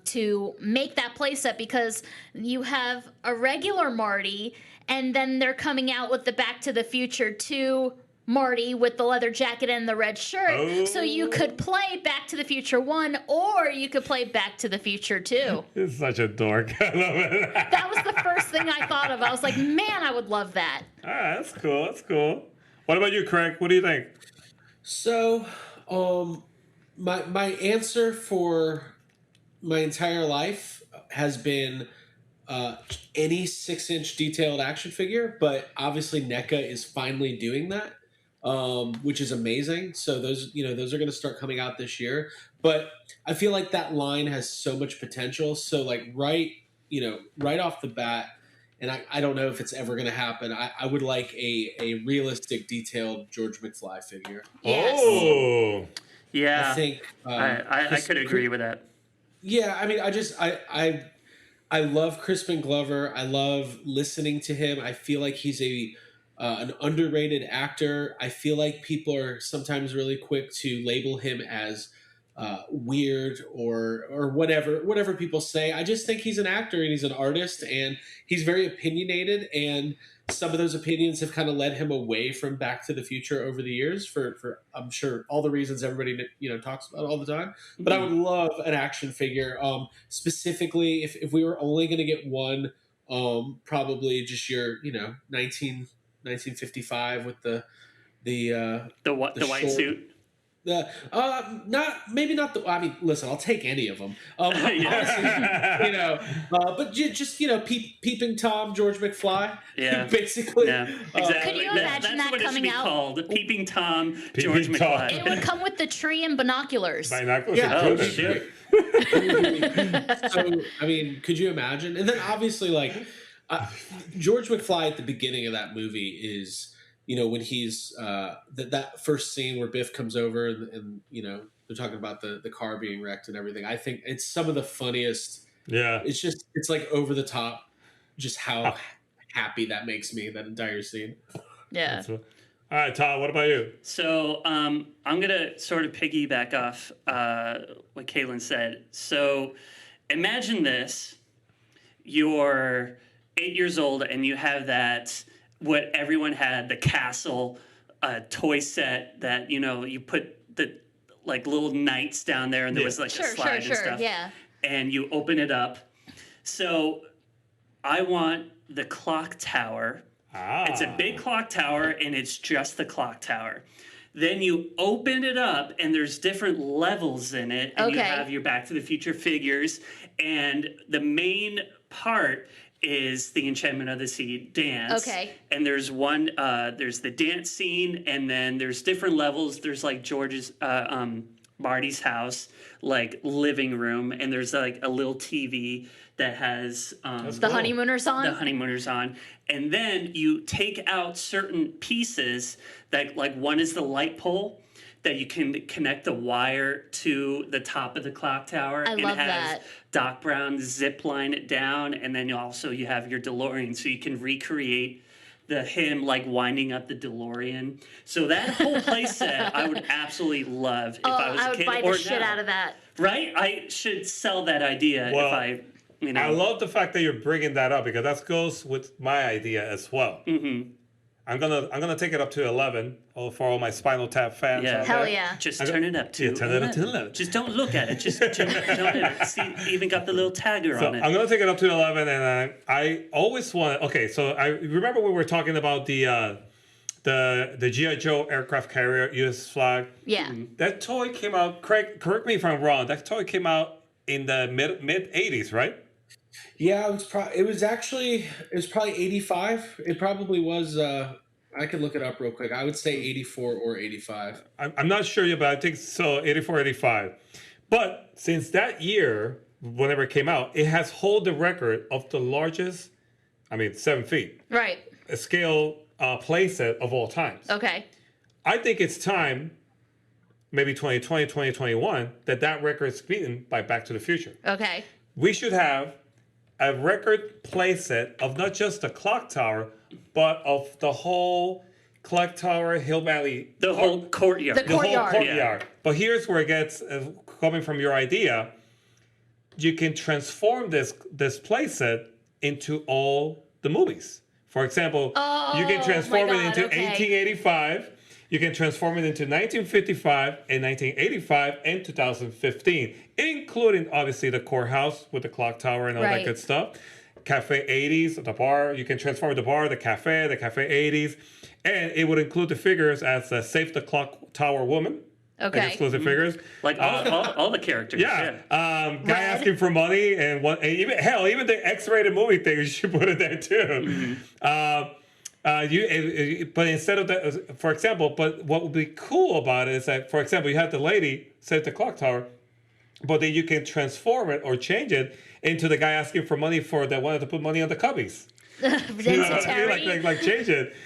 to make that play set, because you have a regular Marty, and then they're coming out with the Back to the Future 2 Marty with the leather jacket and the red shirt. Oh. So you could play Back to the Future 1, or you could play Back to the Future 2. You're such a dork. I love it. That was the first thing I thought of. I was like, man, I would love that. All right, that's cool. That's cool. What about you, Craig? What do you think? So, my answer for my entire life has been any 6-inch detailed action figure, but obviously NECA is finally doing that. Which is amazing. So those are going to start coming out this year. But I feel like that line has so much potential. So right off the bat, and I don't know if it's ever going to happen, I would like a realistic, detailed George McFly figure. Yes. Oh, yeah. I think I could agree with that. Yeah, I mean, I love Crispin Glover. I love listening to him. I feel like he's an underrated actor. I feel like people are sometimes really quick to label him as weird or whatever people say. I just think he's an actor and he's an artist, and he's very opinionated, and some of those opinions have kind of led him away from Back to the Future over the years for I'm sure all the reasons everybody talks about all the time. But I would love an action figure, specifically if we were only going to get one, probably just your 1955 with the white suit. I mean, listen, I'll take any of them. Honestly, but just peeping Tom, George McFly. Yeah, basically. Yeah, exactly. Could you imagine that coming out? Called Peeping Tom, George McFly. It would come with the tree and binoculars. Yeah. Oh shit. So I mean, could you imagine? And then obviously, George McFly at the beginning of that movie is. When he's that first scene where Biff comes over and they're talking about the car being wrecked and everything. I think it's some of the funniest. Yeah. It's like over the top, just how happy that makes me, that entire scene. Yeah. All right, Todd, what about you? So I'm gonna sort of piggyback off what Caitlin said. So imagine this: you're 8 years old and you have that. What everyone had, the castle a toy set that you put the like little knights down there, and there was like a slide and stuff. Yeah. And you open it up. So I want the clock tower. It's a big clock tower, and it's just the clock tower. Then you open it up, and there's different levels in it, and you have your Back to the Future figures, and the main part is the Enchantment of the Sea dance. Okay. And there's one, there's the dance scene, and then there's different levels. There's like George's, Marty's house, like living room, and there's like a little TV that has the honeymooners on. The honeymooners on, and then you take out certain pieces that, like, one is the light pole that you can connect the wire to the top of the clock tower. I love it has that. Doc Brown zip line it down, and then you have your DeLorean, so you can recreate him like winding up the DeLorean. So that whole playset I would absolutely love if I was a kid. I would buy the shit out of that. Right? I should sell that idea if I. I love the fact that you're bringing that up because that goes with my idea as well. Mm-hmm. I'm gonna take it up to 11 for all my Spinal Tap fans. Yeah. out Hell there. yeah. Just turn it up to turn it up to 11. Just don't look at it. Just don't see, even got the little tagger So on it. I'm gonna take it up to 11, and I always want. Okay, so I remember we were talking about the G.I. Joe aircraft carrier U.S. flag. Yeah. That toy came out. Correct me if I'm wrong. That toy came out in the mid 80s, right? Yeah, it was probably 85. It probably was. I could look it up real quick. I would say 84 or 85. I'm not sure yet, but I think so. 84, 85. But since that year, whenever it came out, it has hold the record of the largest. 7 feet. Right. A scale playset of all times. Okay. I think it's time, maybe 2020, 2021, that record is beaten by Back to the Future. Okay. We should have a record playset of not just the clock tower, but of the whole clock tower, Hill Valley. The whole courtyard. The courtyard. Whole courtyard. Yeah. But here's where it gets, coming from your idea, you can transform this playset into all the movies. For example, you can transform it into 1885. You can transform it into 1955 and 1985 and 2015, including obviously the courthouse with the clock tower and all that good stuff. Cafe 80s, the bar. You can transform the bar, the cafe 80s, and it would include the figures as Save the Clock Tower Woman. Okay. Like exclusive figures, like all the characters. Yeah. Guy asking for money, and even the X-rated movie thing, you should put it there too. Mm-hmm. But instead of that, for example, but what would be cool about it is that, for example, you have the lady Save the Clock Tower, but then you can transform it or change it into the guy asking for money that wanted to put money on the Cubbies. Like change it.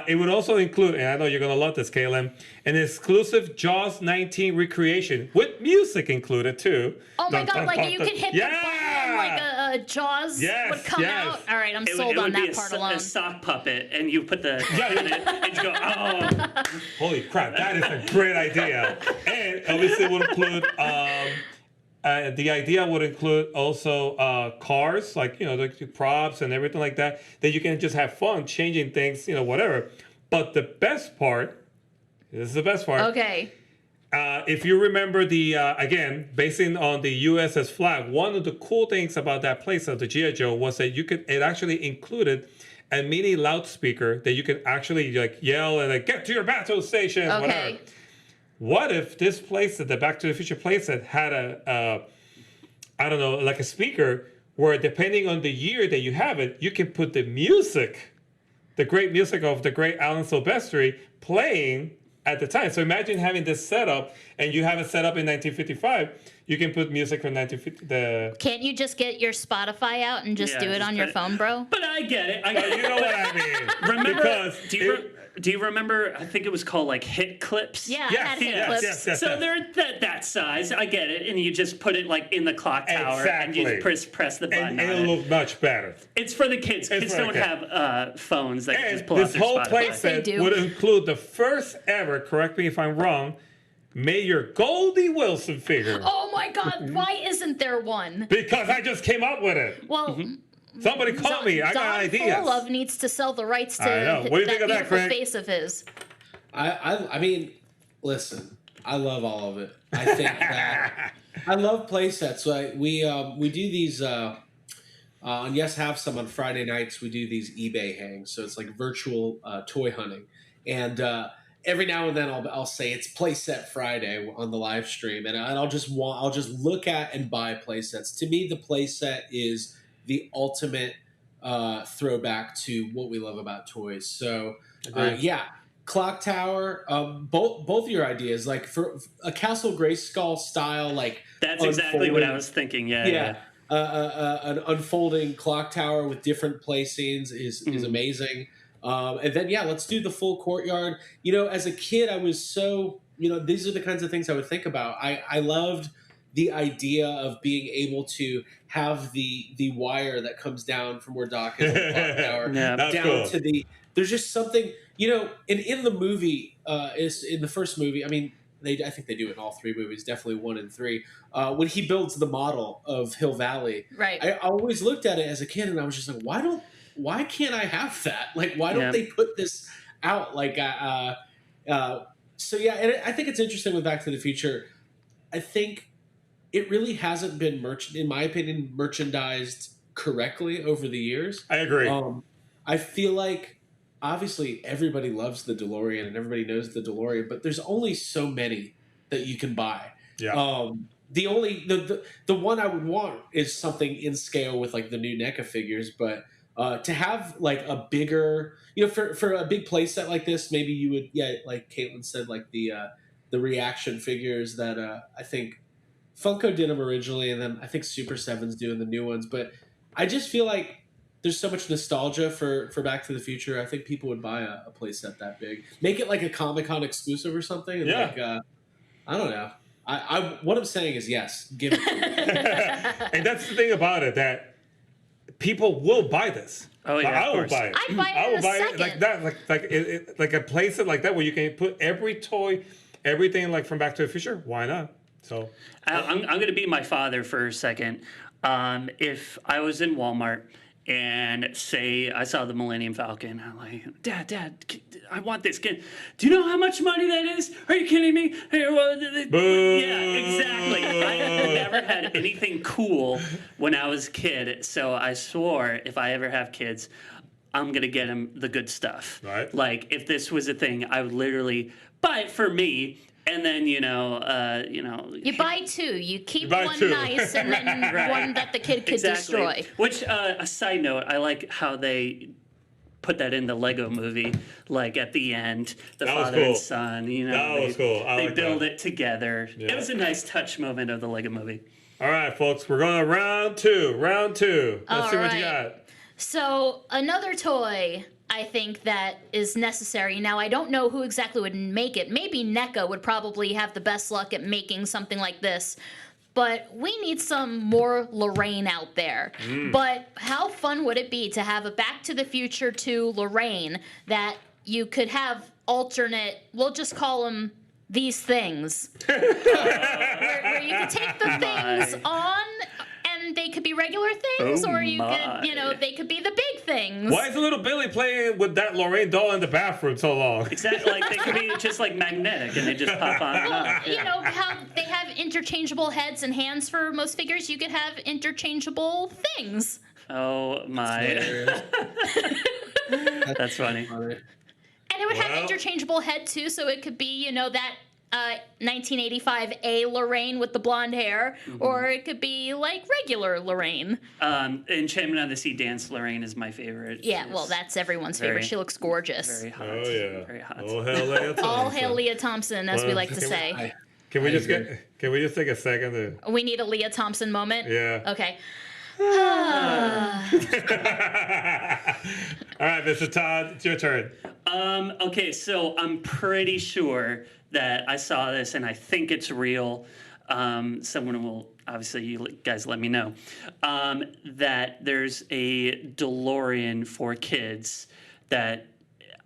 It would also include, and I know you're going to love this, KLM, an exclusive Jaws 19 recreation with music included too. Oh my God, like you can hit the button and like a Jaws would come out. All right, I'm sold on that part alone. A sock puppet, and you put the in it, and you go, oh. Holy crap, that is a great idea. And obviously it would include, the idea would include also cars, like, the props and everything like that you can just have fun changing things, whatever. But the best part, this is the best part. Okay. If you remember again, basing on the USS flag, one of the cool things about that place of the G.I. Joe was that it actually included a mini loudspeaker that you could actually like yell and like, get to your battle station, whatever. What if this playset, the Back to the Future playset, had like a speaker where depending on the year that you have it, you can put the music, the great music of the great Alan Silvestri playing at the time. So imagine having this setup, and you have it set up in 1955. You can put music from 1950. Can't you just get your Spotify out and just do it on your phone, bro? But I get it. You know what I mean? Remember? Do you remember? I think it was called like hit clips. Yeah, I had hit clips. So they're that size. I get it, and you just put it like in the clock tower, and you press the button. And it'll look much better. It's for the kids. Kids don't have phones that can just pull up their Spotify. This whole playset would include the first ever, correct me if I'm wrong, Mayor Goldie Wilson figure. Oh my God! Why isn't there one? Because I just came up with it. Well. Somebody call me. I got ideas. Don Full Love needs to sell the rights to I know. What do you think of that, Craig? face of his. I mean, listen, I love all of it. I think that I love play sets. Like we do these on Yes Have Some on Friday nights. We do these eBay hangs, so it's like virtual toy hunting, and every now and then I'll say it's Playset Friday on the live stream, and I'll just look at and buy play sets. To me, the playset is the ultimate throwback to what we love about toys. So yeah, Clock Tower. Both of your ideas, like for a Castle Grayskull style, like that's exactly what I was thinking. Yeah. An unfolding clock tower with different play scenes is amazing. And then, let's do the full courtyard. You know, as a kid, I was so, these are the kinds of things I would think about. I loved the idea of being able to have the wire that comes down from where Doc is on the clock tower down to the, there's just something, and in the movie, in the first movie, I mean, I think they do it in all three movies, definitely 1 and 3. When he builds the model of Hill Valley, right? I always looked at it as a kid, and I was just like, why can't I have that? Like, why don't they put this out? Like, so yeah, and I think it's interesting with Back to the Future. I think it really hasn't been in my opinion, merchandised correctly over the years. I agree. I feel like, obviously, everybody loves the DeLorean and everybody knows the DeLorean, but there's only so many that you can buy. Yeah. The one I would want is something in scale with like the new NECA figures, but to have like a bigger, for a big play set like this, maybe you would, like Caitlin said, like the reaction figures that I think Funko did them originally, and then I think Super 7's doing the new ones. But I just feel like there's so much nostalgia for Back to the Future. I think people would buy a playset that big. Make it like a Comic-Con exclusive or something. And like, I don't know. I what I'm saying is yes, give it to me. And that's the thing about it, that people will buy this. Oh yeah, I will buy it. I'd buy it I will in a buy second. it like that, like a playset like that where you can put every toy, everything like from Back to the Future. Why not? So I'm going to be my father for a second. If I was in Walmart and say I saw the Millennium Falcon, I'm like, Dad, I want this. Do you know how much money that is? Are you kidding me? Yeah, exactly. I never had anything cool when I was a kid, so I swore if I ever have kids, I'm going to get them the good stuff. Right. Like, if this was a thing, I would literally buy it for me. And then, you buy two. You keep one two. nice and then one that the kid could destroy. Which, a side note, I like how they put that in the Lego movie, like at the end, the father and son, That was cool. They build it together. Yeah. It was a nice touch moment of the Lego movie. All right, folks, we're going to round two. Let's see what you got. So, another toy I think that is necessary. Now, I don't know who exactly would make it. Maybe NECA would probably have the best luck at making something like this. But we need some more Lorraine out there. But how fun would it be to have a Back to the Future 2 Lorraine that you could have alternate, we'll just call them these things. Where you could take the things on and they could be regular things, or you could, they could be the big things. Why is little Billy playing with that Lorraine doll in the bathroom so long? Exactly, like they could be just like magnetic and they just pop on and off. Well, how they have interchangeable heads and hands for most figures, you could have interchangeable things. Oh my. That's funny. And it would have interchangeable head too, so it could be, that 1985 A Lorraine with the blonde hair, or it could be like regular Lorraine. Enchantment of the Sea Dance Lorraine is my favorite. Yeah, well, that's everyone's favorite. She looks gorgeous. Very hot. Oh yeah. Very hot. Oh hell, Leah Thompson. All hail Leah Thompson, as we like to say. Can we just take a second to... We need a Leah Thompson moment? Yeah. Okay. All right, Mr. Todd, it's your turn. Okay, so I'm pretty sure that I saw this and I think it's real. Someone will, obviously, you guys let me know, that there's a DeLorean for kids that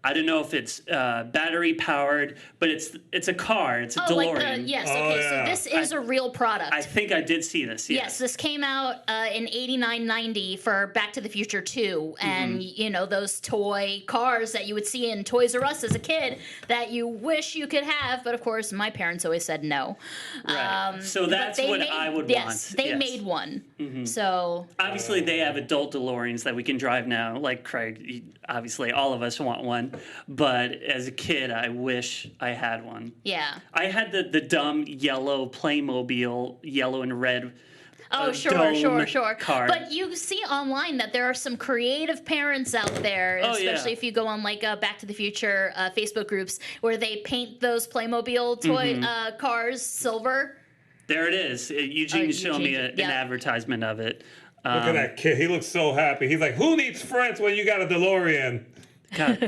I don't know if it's battery powered, but it's a car. It's a DeLorean. Yes. Okay. yeah. So this is a real product. I think I did see this. Yes, this came out in 89, 90 for Back to the Future 2. And, you know, those toy cars that you would see in Toys R Us as a kid that you wish you could have. But, of course, my parents always said no. Right. So that's what I would want. Yes, they made one. So obviously, they have adult DeLoreans that we can drive now. Like Craig, obviously, all of us want one. But as a kid, I wish I had one. yeah. I had the dumb yellow Playmobil, yellow and red. Oh, sure. Car. But you see online that there are some creative parents out there, especially if you go on like Back to the Future Facebook groups, where they paint those Playmobil toy cars silver. There it is. Eugene showed me an advertisement of it. Look at that kid. He looks so happy. He's like, who needs friends when you got a DeLorean? God.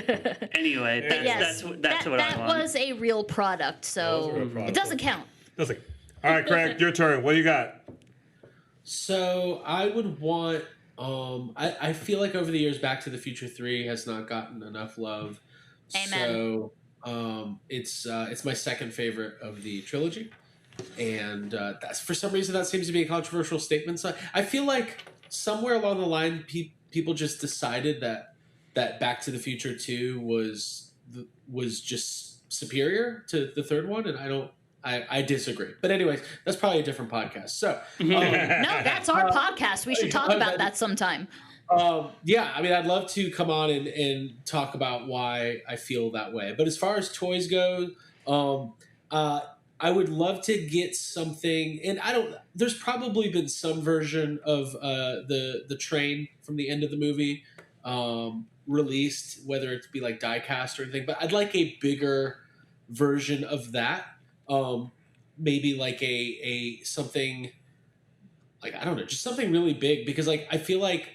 Anyway, that's what I want. That was a real product, so it doesn't count. All right, Craig, your turn. What do you got? So I would want. I feel like over the years, Back to the Future 3 has not gotten enough love. Amen. So it's my second favorite of the trilogy, and that's for some reason that seems to be a controversial statement. So I feel like somewhere along the line, people just decided that Back to the Future 2 was just superior to the third one, and I disagree. But anyways, that's probably a different podcast. So no, that's our podcast. We should talk about that sometime. Yeah, I mean, I'd love to come on and talk about why I feel that way. But as far as toys go, I would love to get something, and there's probably been some version of the train from the end of the movie released, whether it be like die-cast or anything, but I'd like a bigger version of that. Maybe like a something like, I don't know, just something really big, because like I feel like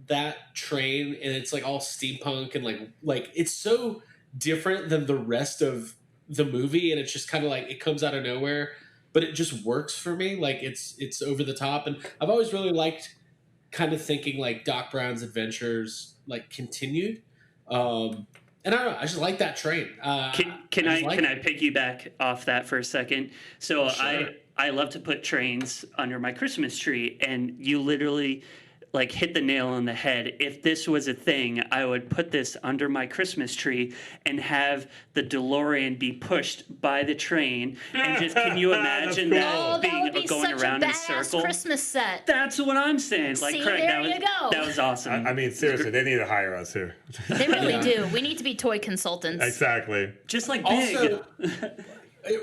that train, and it's like all steampunk and like it's so different than the rest of the movie, and it's just kind of like it comes out of nowhere, but it just works for me. Like it's over the top, and I've always really liked kind of thinking like Doc Brown's adventures like continued. And I don't know, I just like that train. Can I piggyback off that for a second? So sure. I love to put trains under my Christmas tree, and you literally like hit the nail on the head. If this was a thing, I would put this under my Christmas tree and have the DeLorean be pushed by the train. And just, can you imagine that being going around in a circle? Christmas set. That's what I'm saying. Like, see, Craig, that was awesome. I mean, seriously, they need to hire us here. They really do. We need to be toy consultants. Exactly. Just like Big. Also,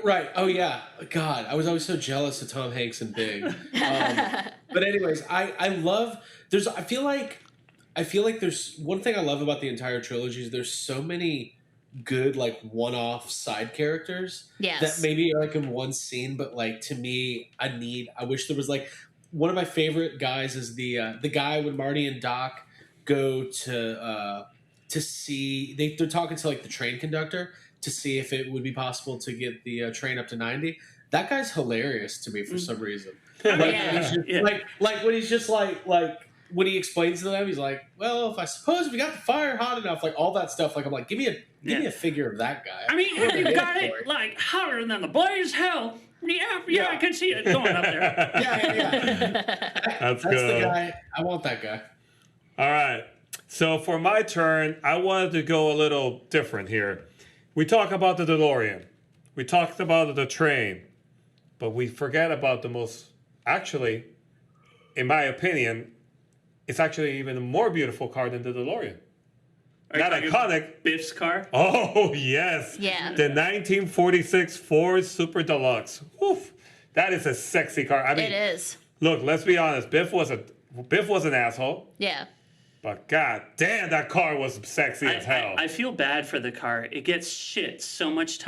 right. Oh, yeah. God, I was always so jealous of Tom Hanks and Big. But anyways, I love... I feel like there's one thing I love about the entire trilogy is there's so many good like one-off side characters that maybe are like in one scene, but like to me, I wish there was like one of my favorite guys is the guy when Marty and Doc go to see they're talking to like the train conductor to see if it would be possible to get the train up to 90. That guy's hilarious to me for some reason. Like when he's just like when he explains to them, he's like, well, if we got the fire hot enough, like all that stuff, like I'm like, give me a figure of that guy. I mean, if you got it like hotter than the blaze, hell, yeah, I can see it going up there. Yeah. That's good. The guy. I want that guy. All right. So for my turn, I wanted to go a little different here. We talk about the DeLorean. We talked about the train. But we forget about the most, actually, in my opinion, it's actually even a more beautiful car than the DeLorean. Not iconic. Biff's car? Oh, yes. Yeah. The 1946 Ford Super Deluxe. Oof. That is a sexy car. I mean, it is. Look, let's be honest. Biff was an asshole. Yeah. But god damn, that car was sexy as hell. I feel bad for the car. It gets shit so much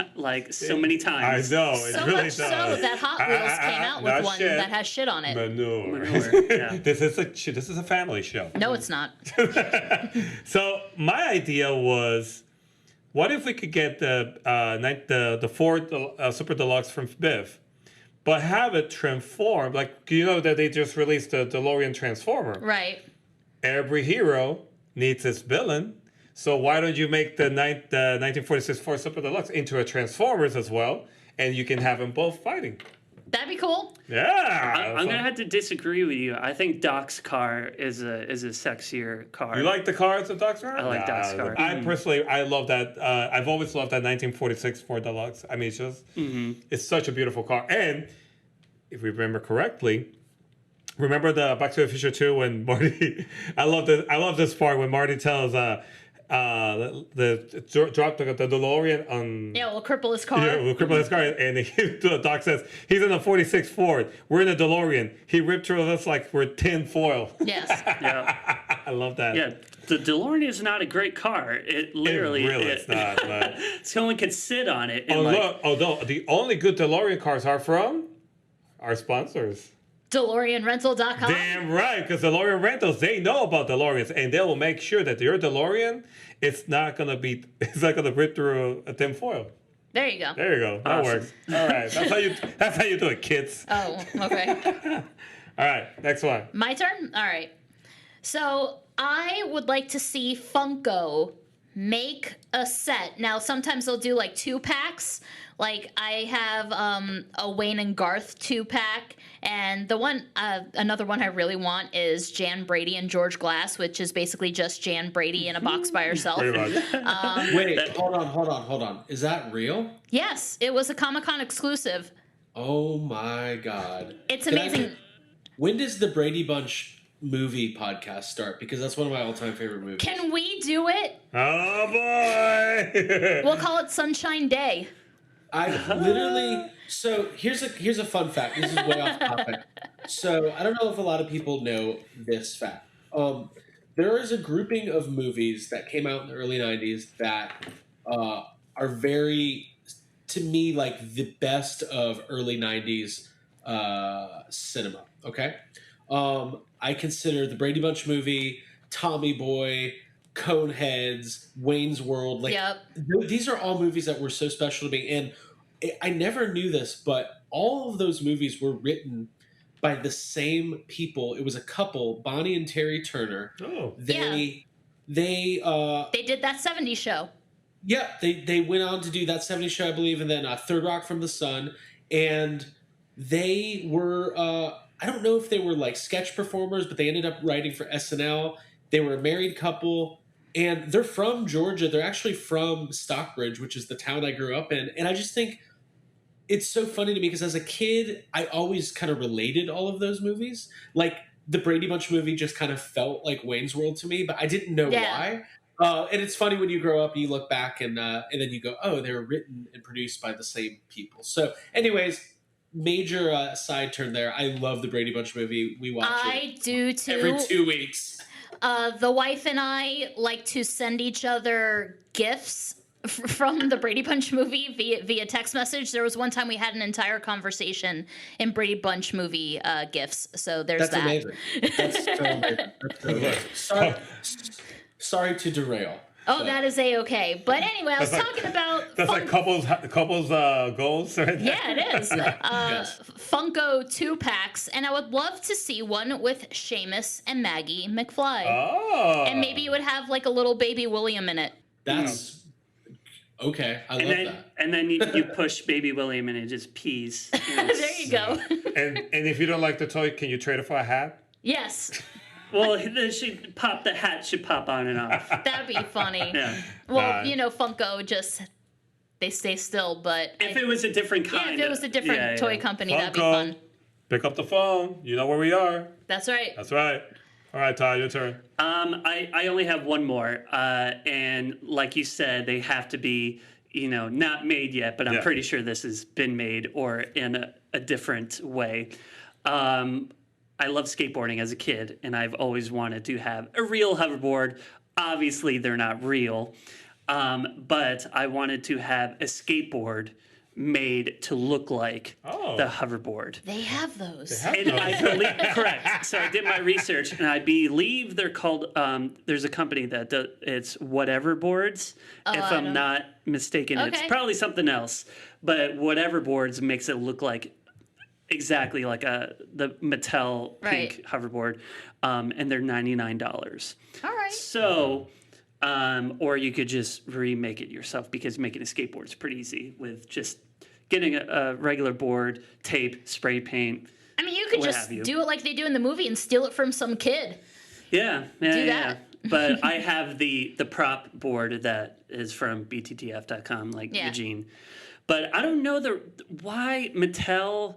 so many times. I know, it so really much does. So that Hot Wheels came out with one that has shit on it. Manure. Yeah. This is a family show. No, it's not. So my idea was, what if we could get the Ford Super Deluxe from Biff, but have it transformed, like you know that they just released the DeLorean Transformer. Right. Every hero needs his villain. So why don't you make the 1946 Ford Super Deluxe into a Transformers as well, and you can have them both fighting. That'd be cool. Yeah. I'm gonna have to disagree with you. I think Doc's car is a sexier car. You like the cars of Doc's car? I like Doc's car. I personally, I love that. I've always loved that 1946 Ford Deluxe. I mean, it's just, it's such a beautiful car. And if we remember correctly, remember the Back to the Future 2 when Marty, I love this part when Marty tells, drop the DeLorean on. Yeah, we'll cripple his car. Yeah, we'll cripple his car, and Doc says he's in a '46 Ford. We're in a DeLorean. He ripped through us like we're tin foil. Yes. Yeah. I love that. Yeah, the DeLorean is not a great car. It literally, it's not. But... someone could sit on it. And although the only good DeLorean cars are from our sponsors. DeLoreanRental.com. Damn right, because DeLorean Rentals, they know about DeLoreans, and they will make sure that your DeLorean, it's not gonna rip through a tin foil. There you go. There you go. That works. All right, that's how you do it, kids. Oh, okay. All right, next one. My turn? All right. So I would like to see Funko make a set. Now, sometimes they'll do like 2-packs. Like I have a Wayne and Garth 2-pack, and the one, another one I really want is Jan Brady and George Glass, which is basically just Jan Brady in a box by herself. Pretty much. Wait, hold on. Is that real? Yes, it was a Comic-Con exclusive. Oh my God. It's amazing. When does the Brady Bunch movie podcast start? Because that's one of my all-time favorite movies. Can we do it? Oh boy! We'll call it Sunshine Day. I literally. So here's a fun fact. This is way off topic. So I don't know if a lot of people know this fact. There is a grouping of movies that came out in the early '90s that are very, to me, like the best of early '90s cinema. Okay, I consider the Brady Bunch movie, Tommy Boy, Coneheads, Wayne's World. Like, these are all movies that were so special to me. And I never knew this, but all of those movies were written by the same people. It was a couple, Bonnie and Terry Turner. Oh. They did that 70s show. Yeah, they went on to do that 70s show, I believe, and then Third Rock from the Sun. And they were, I don't know if they were like sketch performers, but they ended up writing for SNL. They were a married couple, and they're from Georgia. They're actually from Stockbridge, which is the town I grew up in. And I just think it's so funny to me because as a kid, I always kind of related all of those movies. Like the Brady Bunch movie just kind of felt like Wayne's World to me, but I didn't know why. And it's funny when you grow up and you look back and then you go, oh, they were written and produced by the same people. So anyways, major side turn there. I love the Brady Bunch movie. We watch it. I do too. Every 2 weeks. The wife and I like to send each other gifts from the Brady Bunch movie via text message. There was one time we had an entire conversation in Brady Bunch movie gifts. So there's That's amazing. That's so amazing. That's so amazing. Sorry to derail. Oh, but. that is A-okay. But anyway, I was talking about... That's like couples goals right there. Yeah, it is. Funko 2-packs, and I would love to see one with Seamus and Maggie McFly. Oh. And maybe you would have like a little baby William in it. That's... Okay, I love that. And then you push Baby William and it just pees. There you go. And if you don't like the toy, can you trade it for a hat? Yes. Well, the hat should pop on and off. That'd be funny. Yeah. Well, Funko just, they stay still, but... If it was a different kind. Yeah, if it was a different toy company, that'd be fun. Pick up the phone. You know where we are. That's right. That's right. All right, Todd, your turn. I only have one more. And like you said, they have to be, not made yet, but I'm pretty sure this has been made or in a different way. I love skateboarding as a kid, and I've always wanted to have a real hoverboard. Obviously, they're not real, but I wanted to have a skateboard made to look like the hoverboard. They have those. I believe correct. So I did my research, and I believe they're called. There's a company that does. It's Whatever Boards, if I'm not mistaken. Okay. It's probably something else, but Whatever Boards makes it look like exactly like the Mattel pink hoverboard, and they're $99. All right. So or you could just remake it yourself, because making a skateboard is pretty easy with just getting a regular board, tape, spray paint. I mean, you could just do it like they do in the movie and steal it from some kid. Yeah. Do that. But I have the prop board that is from BTTF.com, like Eugen. But I don't know why Mattel.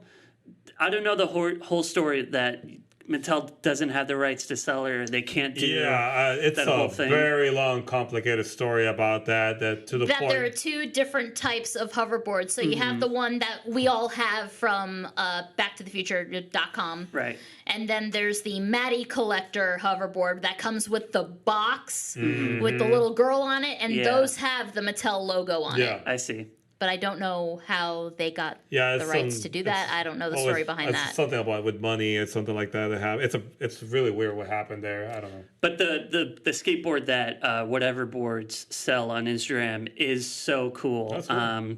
I don't know the whole story that Mattel doesn't have the rights to sell or they can't do. It's that a whole thing. very long, complicated story about that. That to the point there are two different types of hoverboards. So you have the one that we all have from BackToTheFuture.com, right? And then there's the Matty Collector hoverboard that comes with the box with the little girl on it, and those have the Mattel logo on it. Yeah, I see. But I don't know how they got the rights to do that. I don't know the story behind that. Something about with money and something like that. They have it's really weird what happened there. I don't know. But the skateboard that whatever boards sell on Instagram is so cool. That's cool.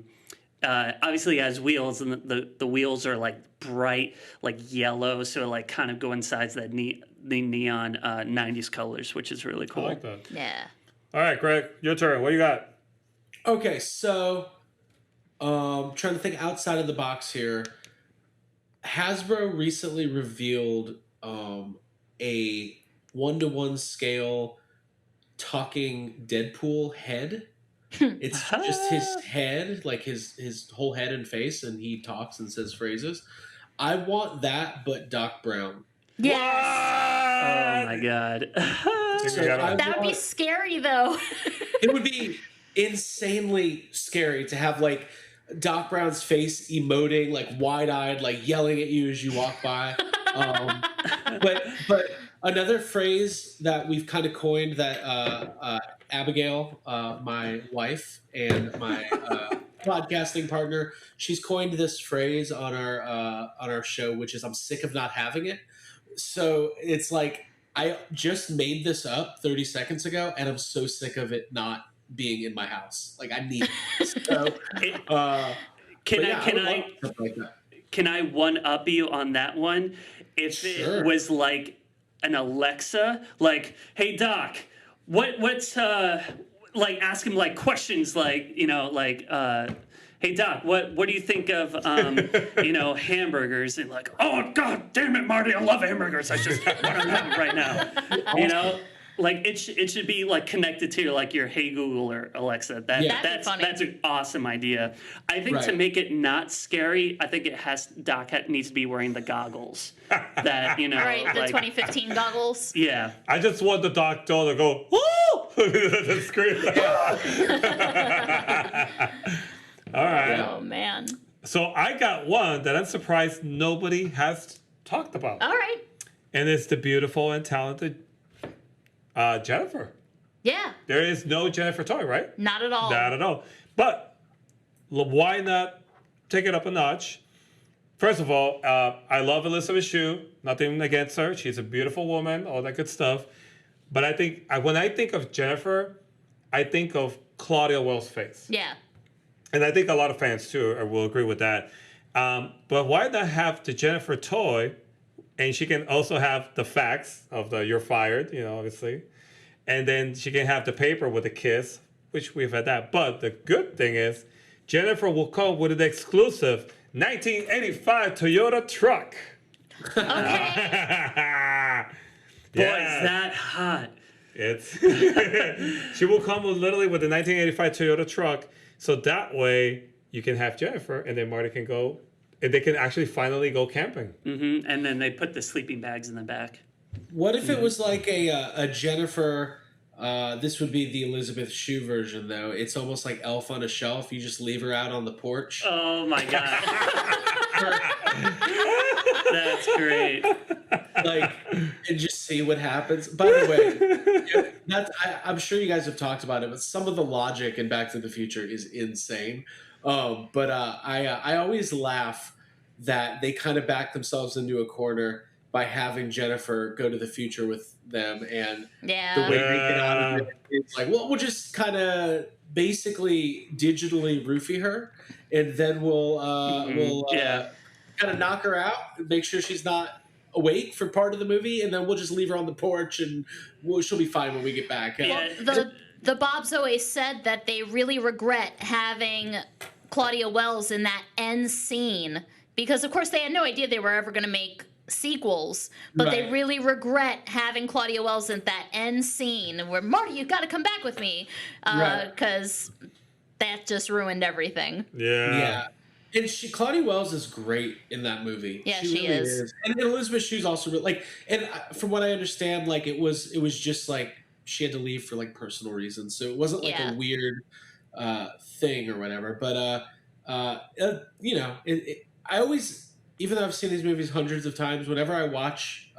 Obviously it has wheels, and the wheels are like bright, like yellow, so like kind of go inside that the neon 90s colors, which is really cool. I like that. Yeah. All right, Greg, your turn. What do you got? Okay, so trying to think outside of the box here. Hasbro recently revealed a 1-to-1 scale talking Deadpool head. It's just his head, like his whole head and face, and he talks and says phrases. I want that, but Doc Brown. Yes. Oh my god. That would be scary, though. It would be insanely scary to have like Doc Brown's face emoting, like wide-eyed, like yelling at you as you walk by. But another phrase that we've kind of coined that Abigail, my wife and my podcasting partner, she's coined this phrase on our show, which is "I'm sick of not having it." So it's like I just made this up 30 seconds ago, and I'm so sick of it not being in my house. Like I need it. So, can I one up you on that one? If it was like an Alexa, like, hey Doc, what's like ask him like questions like, you know, like hey Doc, what do you think of you know, hamburgers? And like, oh god damn it, Marty, I love hamburgers. I just want to have them right now. You know? Like it should be like connected to like your Hey Google or Alexa. That's an awesome idea. I think to make it not scary, I think Doc needs to be wearing the goggles that, you know, right, the like, 2015 goggles. Yeah, I just want the doctor to go woo, to scream. All right. Oh man. So I got one that I'm surprised nobody has talked about. All right. And it's the beautiful and talented Jennifer. Yeah. There is no Jennifer toy, right? Not at all. Not at all. But why not take it up a notch? First of all, I love Elizabeth Shue. Nothing against her. She's a beautiful woman, all that good stuff. But I think when I think of Jennifer, I think of Claudia Wells' face. Yeah. And I think a lot of fans, too, will agree with that. But why not have the Jennifer toy? And she can also have the facts of the "you're fired," you know, obviously. And then she can have the paper with a kiss, which we've had that. But the good thing is, Jennifer will come with an exclusive 1985 Toyota truck. Okay. Boy, is that hot. She will come literally with the 1985 Toyota truck. So that way you can have Jennifer, and then Marty can go. And they can actually finally go camping. Mm-hmm. And then they put the sleeping bags in the back. What if it was like a Jennifer? This would be the Elizabeth Shue version, though. It's almost like Elf on a Shelf. You just leave her out on the porch. Oh my god, that's great! Like, and just see what happens. By the way, I'm sure you guys have talked about it, but some of the logic in Back to the Future is insane. But I always laugh that they kind of back themselves into a corner by having Jennifer go to the future with them, and the way they get out of it, it's like, well, we'll just kind of basically digitally roofie her, and then we'll kind of knock her out, make sure she's not awake for part of the movie, and then we'll just leave her on the porch, and she'll be fine when we get back. Well, The Bobs always said that they really regret having Claudia Wells in that end scene because, of course, they had no idea they were ever going to make sequels, but they really regret having Claudia Wells in that end scene where, Marty, you got to come back with me, because that just ruined everything. Yeah. And Claudia Wells is great in that movie. Yeah, she really is. And Elizabeth Shue's also really, like, and from what I understand, like it was just like she had to leave for like personal reasons, so it wasn't like a weird thing or whatever. But you know, I always, even though I've seen these movies hundreds of times, whenever I watch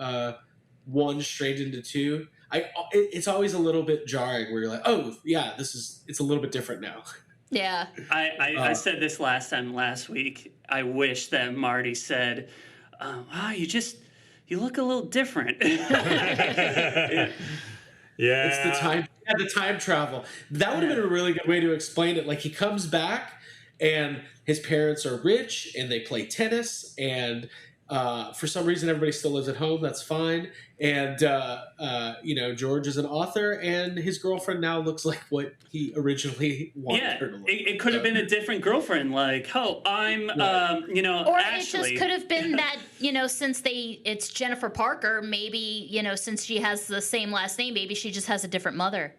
one straight into two, it's always a little bit jarring where you're like, oh yeah, it's a little bit different now. Yeah. I said this last week. I wish that Marty said, wow, you look a little different. Yeah. It's the time travel. That would have been a really good way to explain it. Like, he comes back and his parents are rich and they play tennis, and for some reason everybody still lives at home. That's fine. And you know, George is an author and his girlfriend now looks like what he originally wanted her to look. It could have been a different girlfriend, like, oh, I'm you know, or Ashley. it just could have been that, you know, since it's Jennifer Parker, maybe, you know, since she has the same last name, maybe she just has a different mother.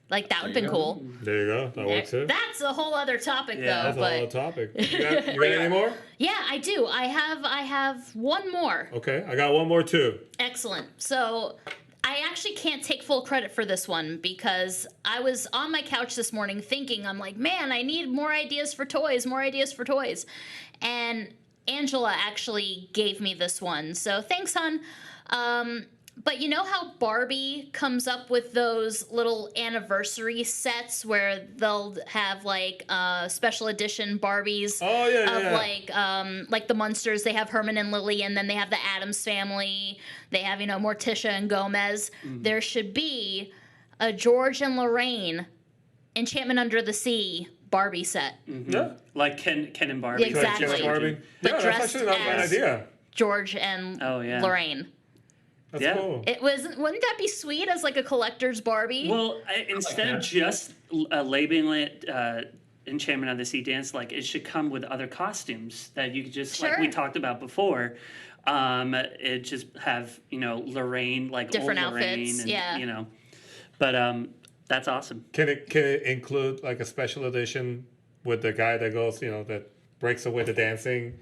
Like, that would have been cool. There you go. That works too. That's a whole other topic, though. That's a whole other topic. You got any more? Yeah, I do. I have one more. Okay, I got one more too. Excellent. So I actually can't take full credit for this one because I was on my couch this morning thinking, I'm like, man, I need more ideas for toys. And Angela actually gave me this one. So thanks, hon. But you know how Barbie comes up with those little anniversary sets where they'll have like special edition Barbies like the Munsters. They have Herman and Lily, and then they have the Addams Family. They have, you know, Morticia and Gomez. Mm-hmm. There should be a George and Lorraine Enchantment Under the Sea Barbie set. Mm-hmm. Yeah, like Ken and Barbie. Exactly. Barbie. But yeah, dressed that's actually not a bad idea. George and Lorraine. That's cool. Wouldn't that be sweet as like a collector's Barbie? Well, instead of just labeling it Enchantment of the Sea Dance, like, it should come with other costumes that you could just, like we talked about before. It just have, you know, Lorraine, like different old Lorraine, outfits, and, you know. But that's awesome. Can it include like a special edition with the guy that goes, you know, that breaks away the dancing?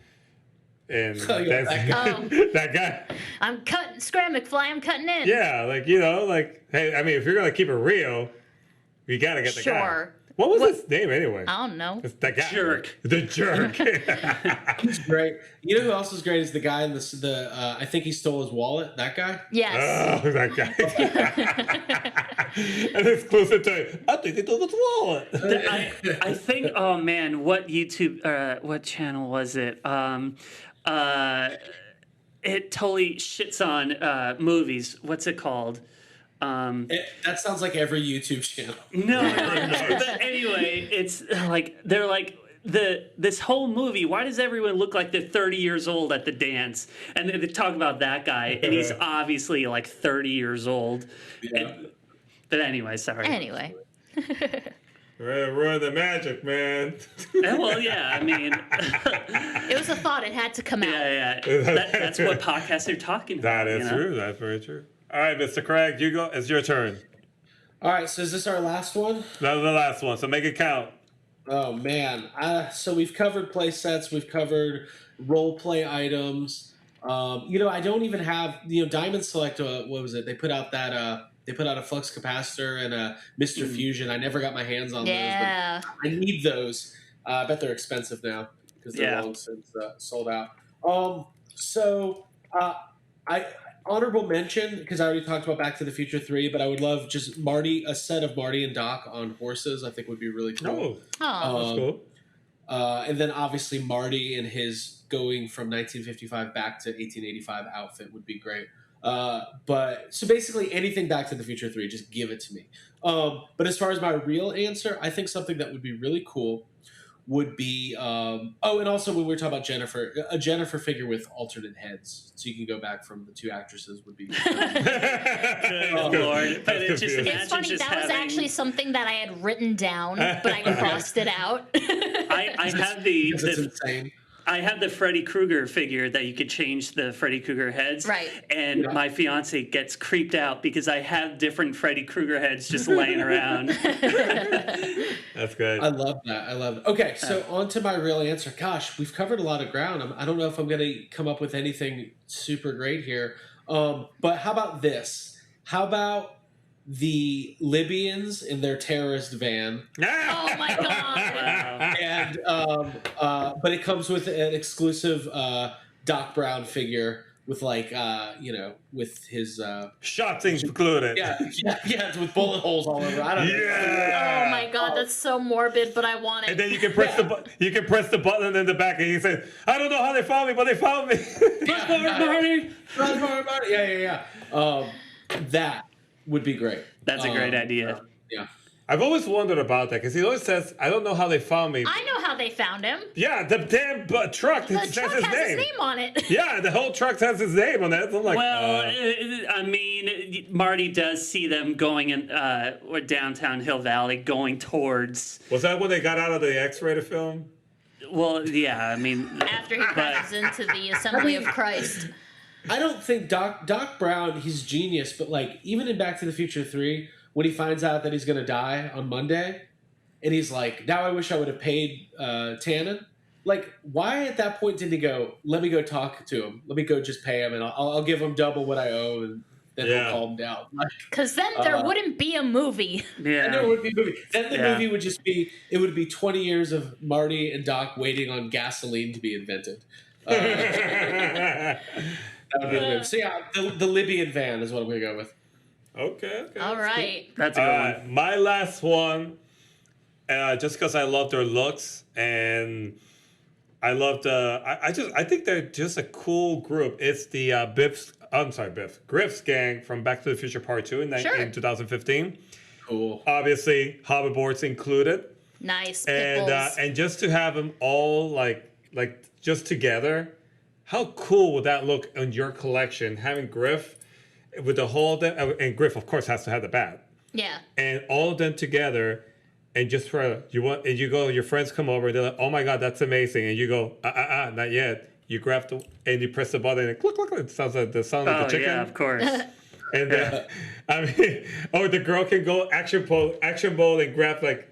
And that guy. I'm cutting, Scram McFly, I'm cutting in. Yeah, like, you know, like, hey, I mean, if you're going to keep it real, you got to get the guy. What was his name anyway? I don't know. It's that guy. Jerk. The Jerk. He's great. You know who else is great is the guy in the I think he stole his wallet. That guy? Yes. Oh, that guy. And it's closer to, I think they stole his wallet. I think, oh man, what YouTube, what channel was it? It totally shits on movies. What's it called? That sounds like every YouTube channel. No. But anyway, it's like they're like this whole movie. Why does everyone look like they're 30 years old at the dance? And they talk about that guy, and he's obviously like 30 years old. Yeah. But anyway, sorry. Anyway. Ruin the magic, man. Well, yeah, I mean... it was a thought. It had to come out. Yeah. That's what podcasts are talking about. That is true. That's very true. All right, Mr. Craig, you go. It's your turn. All right, so is this our last one? That's the last one, so make it count. Oh, man. So we've covered play sets. We've covered role play items. You know, I don't even have... You know, Diamond Select, what was it? They put out that... They put out a Flux capacitor and a Mr. Fusion. I never got my hands on those, but I need those. I bet they're expensive now because they're long since sold out. So I honorable mention, because I already talked about Back to the Future 3, but I would love just a set of Marty and Doc on horses. I think would be really cool. Oh, that's cool. And then obviously Marty and his going from 1955 back to 1885 outfit would be great. But so basically anything Back to the Future 3, just give it to me. But as far as my real answer, I think something that would be really cool would be and also when we were talking about Jennifer, a Jennifer figure with alternate heads, so you can go back from the two actresses would be. Good Lord! But it's funny. That was actually something that I had written down, but I crossed it out. I have the. It's insane. I have the Freddy Krueger figure that you could change the Freddy Krueger heads. Right. And my fiance gets creeped out because I have different Freddy Krueger heads just laying around. That's good. I love that. Okay, so on to my real answer. Gosh, we've covered a lot of ground. I don't know if I'm going to come up with anything super great here. But how about this? How about the Libyans in their terrorist van? Oh my god! And but it comes with an exclusive Doc Brown figure with with his shots included. Yeah, it's with bullet holes all over. I don't know. Oh my god, that's so morbid, but I want it. And then you can press the button in the back, and he says, "I don't know how they found me, but they found me." Yeah. That would be great. That's a great idea. Yeah. I've always wondered about that because he always says, "I don't know how they found me." I know how they found him. Yeah, the damn truck. The truck has his name on it. Yeah, the whole truck has his name on it. I'm like, I mean, Marty does see them going in downtown Hill Valley, going towards. Was that when they got out of the X-rated film? Well, yeah. I mean, after he crashes into the Assembly of Christ. I don't think Doc Brown, he's genius, but like even in Back to the Future 3, when he finds out that he's going to die on Monday, and he's like, now I wish I would have paid Tannen. Like, why at that point didn't he go, let me go talk to him. Let me go just pay him, and I'll give him double what I owe, and then he'll calm down. Because then there wouldn't be a movie. Yeah. And there would be a movie. Then the movie would just be, it would be 20 years of Marty and Doc waiting on gasoline to be invented. That would be the movie. So yeah, the Libyan van is what I'm going to go with. Okay. All right. Cool. That's a good one. My last one, just because I love their looks and I loved. I think they're just a cool group. It's the Griff's gang from Back to the Future Part 2 in 2015. Cool. Obviously, hoverboards included. Nice. And just to have them all like just together. How cool would that look in your collection? Having Griff with the whole and Griff, of course, has to have the bat. Yeah. And all of them together, and just your friends come over, they're like, "Oh my god, that's amazing!" And you go, not yet. You grab and you press the button, and click, click, click. It sounds like the sound of the chicken. Yeah, of course. And the girl can go action mode and grab the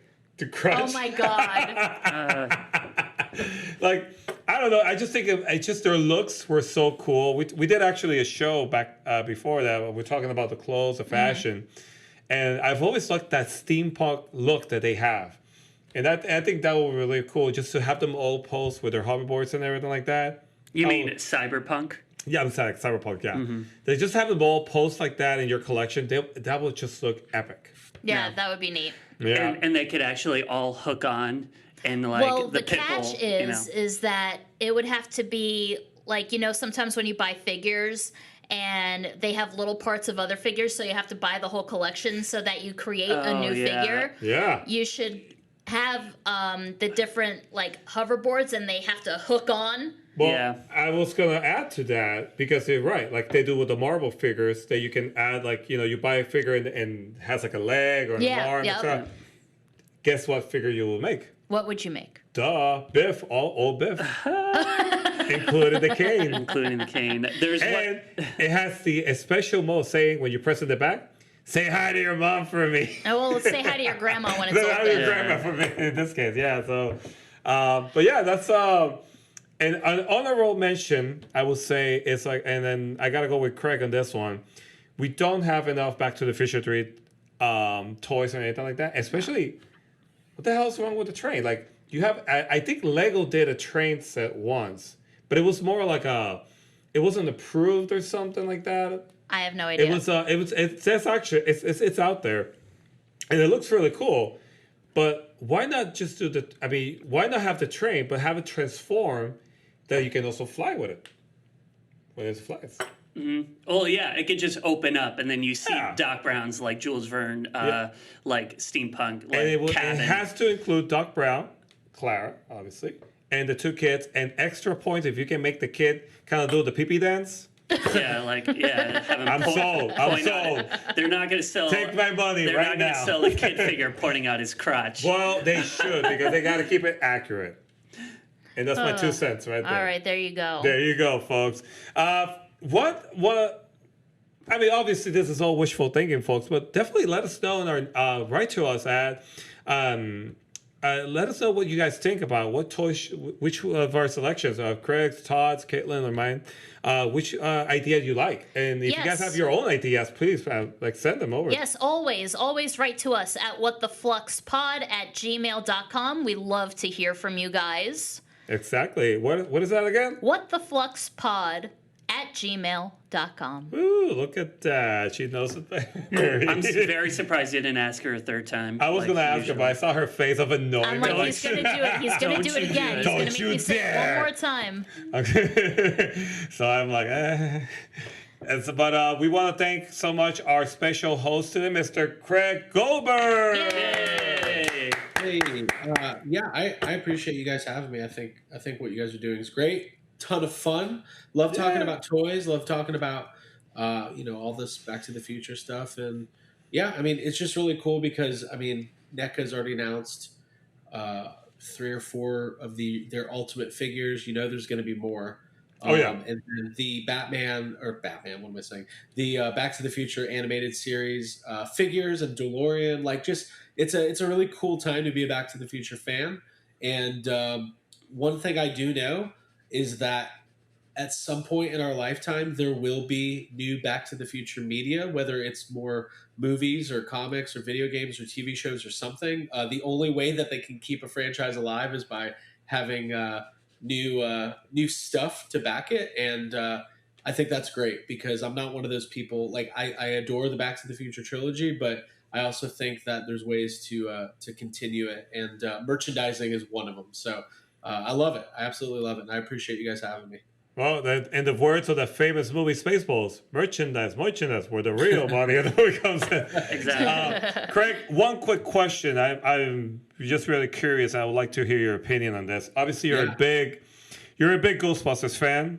crutch. Oh my god. I don't know. I just think their looks were so cool. We did actually a show back before that. We're talking about the clothes, the fashion, and I've always liked that steampunk look that they have, and I think that will be really cool just to have them all pose with their hoverboards and everything like that. You mean cyberpunk? Yeah, I'm sorry, cyberpunk. Yeah, they just have them all pose like that in your collection. That will just look epic. Yeah, that would be neat. Yeah, and they could actually all hook on. And the catch is that it would have to be sometimes when you buy figures and they have little parts of other figures, so you have to buy the whole collection so that you create a new figure. Yeah. You should have the different hoverboards and they have to hook on. Well, I was going to add to that because you're right. Like they do with the Marvel figures that you can add you buy a figure and has a leg or an arm. Etc. Guess what figure you will make? What would you make? Duh, Biff, old Biff, including the cane. Including the cane. It has the special mode saying when you press in the back, say hi to your mom for me. Oh, well, let's say hi to your grandma when it's Say hi to your grandma for me in this case. Yeah. So, but yeah, that's and an honorable mention I will say is and then I gotta go with Craig on this one. We don't have enough Back to the Future 3 toys or anything like that, especially. What the hell's wrong with the train? Like you have, I think Lego did a train set once, but it was more like it wasn't approved or something like that. I have no idea. It says actually, it's out there, and it looks really cool. But why not just why not have the train, but have it transform that you can also fly with it when it flies. Mm-hmm. Oh yeah, it could just open up, and then you see Doc Brown's Jules Verne, steampunk, and it has to include Doc Brown, Clara, obviously, and the two kids, and extra points if you can make the kid kind of do the pee-pee dance. Yeah, have him I'm sold. I'm sold. They're not going to sell. Take my money they're right not going now. to sell a kid figure pointing out his crotch. Well, they should, because they got to keep it accurate. And that's my 2 cents right there. All right, there you go. There you go, folks. What? I mean, obviously, this is all wishful thinking, folks, but definitely let us know in our write to us at. Let us know what you guys think about what toys, which of our selections, Craig's, Todd's, Caitlin, or mine, which idea you like. And if you guys have your own ideas, please send them over. Yes, always write to us at whatthefluxpod@gmail.com. We love to hear from you guys. Exactly. What is that again? whatthefluxpod@gmail.com. Ooh, look at that. She knows it better. I'm very surprised you didn't ask her a third time. I was going to ask her, but I saw her face of annoyance. I'm like, he's going to do it. He's going to do it again. He's going to make me say it one more time. Okay. So I'm like, But we want to thank so much our special host today, Mr. Craig Goldberg. Yay! Hey, I appreciate you guys having me. I think what you guys are doing is great. Ton of fun. Love talking about toys. Love talking about all this Back to the Future stuff. And I mean, it's just really cool because NECA's already announced 3 or 4 of their Ultimate figures. There's going to be more. And then the Batman, what am I saying? The Back to the Future animated series figures and DeLorean. It's a really cool time to be a Back to the Future fan. And one thing I do know is that at some point in our lifetime, there will be new Back to the Future media, whether it's more movies or comics or video games or TV shows or something. The only way that they can keep a franchise alive is by having new stuff to back it. And I think that's great because I'm not one of those people. I adore the Back to the Future trilogy, but I also think that there's ways to continue it, and merchandising is one of them. So I love it. I absolutely love it, and I appreciate you guys having me. Well, in the words of the famous movie Spaceballs, merchandise, where the real money comes in. Exactly. Craig, one quick question. I'm just really curious. I would like to hear your opinion on this. Obviously, you're a big Ghostbusters fan.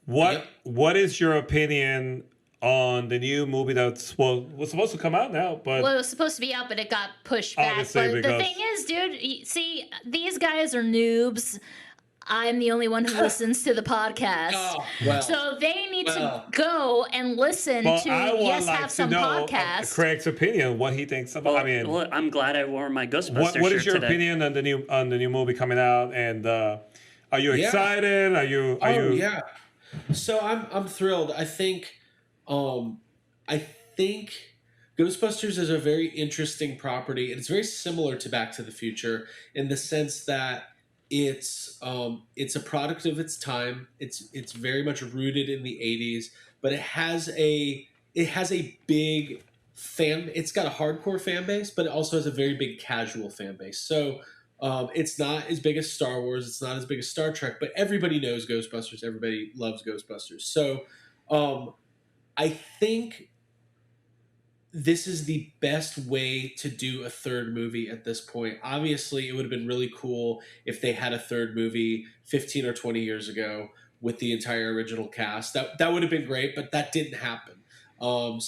What is your opinion on the new movie was supposed to come out now, but it was supposed to be out, but it got pushed back. Obviously, But the thing is, dude, see, these guys are noobs. I'm the only one who listens to the podcast. So they need to go and listen to Have Some podcast. Craig's opinion, what he thinks about. Well, I'm glad I wore my Ghostbusters what is shirt your today. opinion on the new movie coming out? And are you excited? Are you? Yeah. So I'm thrilled. I think Ghostbusters is a very interesting property, and it's very similar to Back to the Future in the sense that it's a product of its time. It's very much rooted in the 80s, but it has a big fan. It's got a hardcore fan base, but it also has a very big casual fan base. So it's not as big as Star Wars. It's not as big as Star Trek, but everybody knows Ghostbusters. Everybody loves Ghostbusters. So I think this is the best way to do a third movie at this point. Obviously, it would have been really cool if they had a third movie 15 or 20 years ago with the entire original cast. That would have been great, but that didn't happen. And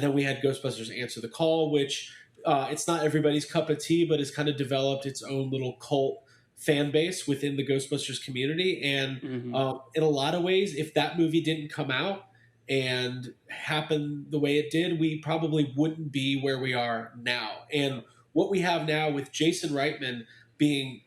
then we had Ghostbusters Answer the Call, which it's not everybody's cup of tea, but has kind of developed its own little cult fan base within the Ghostbusters community. And in a lot of ways, if that movie didn't come out and happen the way it did, we probably wouldn't be where we are now. And what we have now with Jason Reitman being,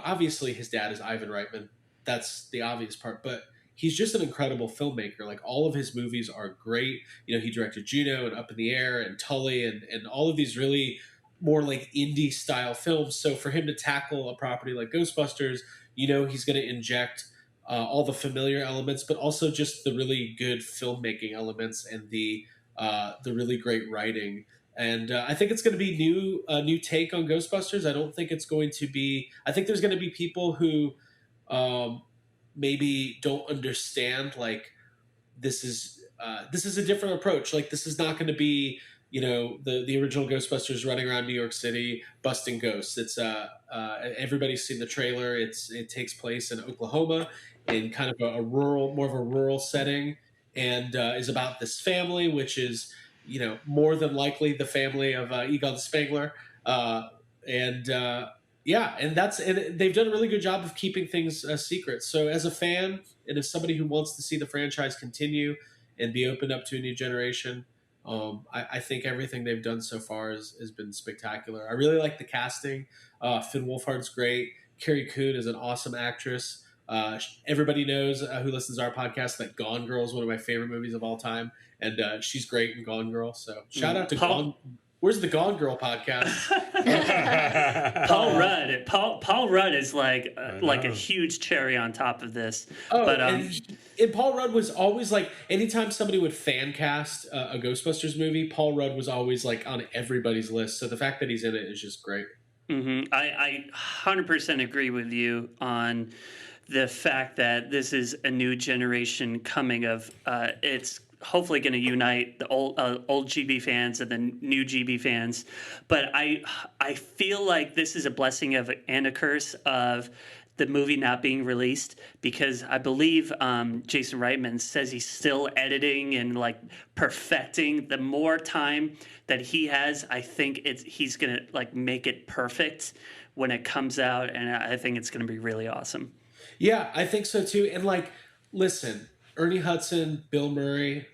obviously his dad is Ivan Reitman. That's the obvious part, but he's just an incredible filmmaker. Like, all of his movies are great. He directed Juno and Up in the Air and Tully and all of these really more like indie style films. So for him to tackle a property like Ghostbusters, he's going to inject all the familiar elements, but also just the really good filmmaking elements and the really great writing. And I think it's going to be a new take on Ghostbusters. I don't think it's going to be. I think there's going to be people who maybe don't understand. Like, this is a different approach. Like, this is not going to be the original Ghostbusters running around New York City busting ghosts. It's everybody's seen the trailer. It takes place in Oklahoma in kind of more of a rural setting, and is about this family, which is more than likely the family of Egon Spengler, and they've done a really good job of keeping things secret. So as a fan, and as somebody who wants to see the franchise continue and be opened up to a new generation, I think everything they've done so far has been spectacular. I really like the casting. Finn Wolfhard's great. Carrie Coon is an awesome actress. Everybody knows who listens to our podcast that Gone Girl is one of my favorite movies of all time, and she's great in Gone Girl. So shout out to Gone. Where's the Gone Girl podcast? Paul Rudd. Paul Rudd is like a huge cherry on top of this. And Paul Rudd was always like, anytime somebody would fan cast a Ghostbusters movie, Paul Rudd was always like on everybody's list. So the fact that he's in it is just great. Mm-hmm. I 100% agree with you on the fact that this is a new generation coming of. It's hopefully going to unite the old GB fans and the new GB fans, but I feel like this is a blessing and a curse of the movie not being released, because I believe Jason Reitman says he's still editing and like perfecting. The more time that he has, I think he's gonna like make it perfect when it comes out, and I think it's gonna be really awesome. Yeah, I think so too. And like, listen, Ernie Hudson, Bill Murray,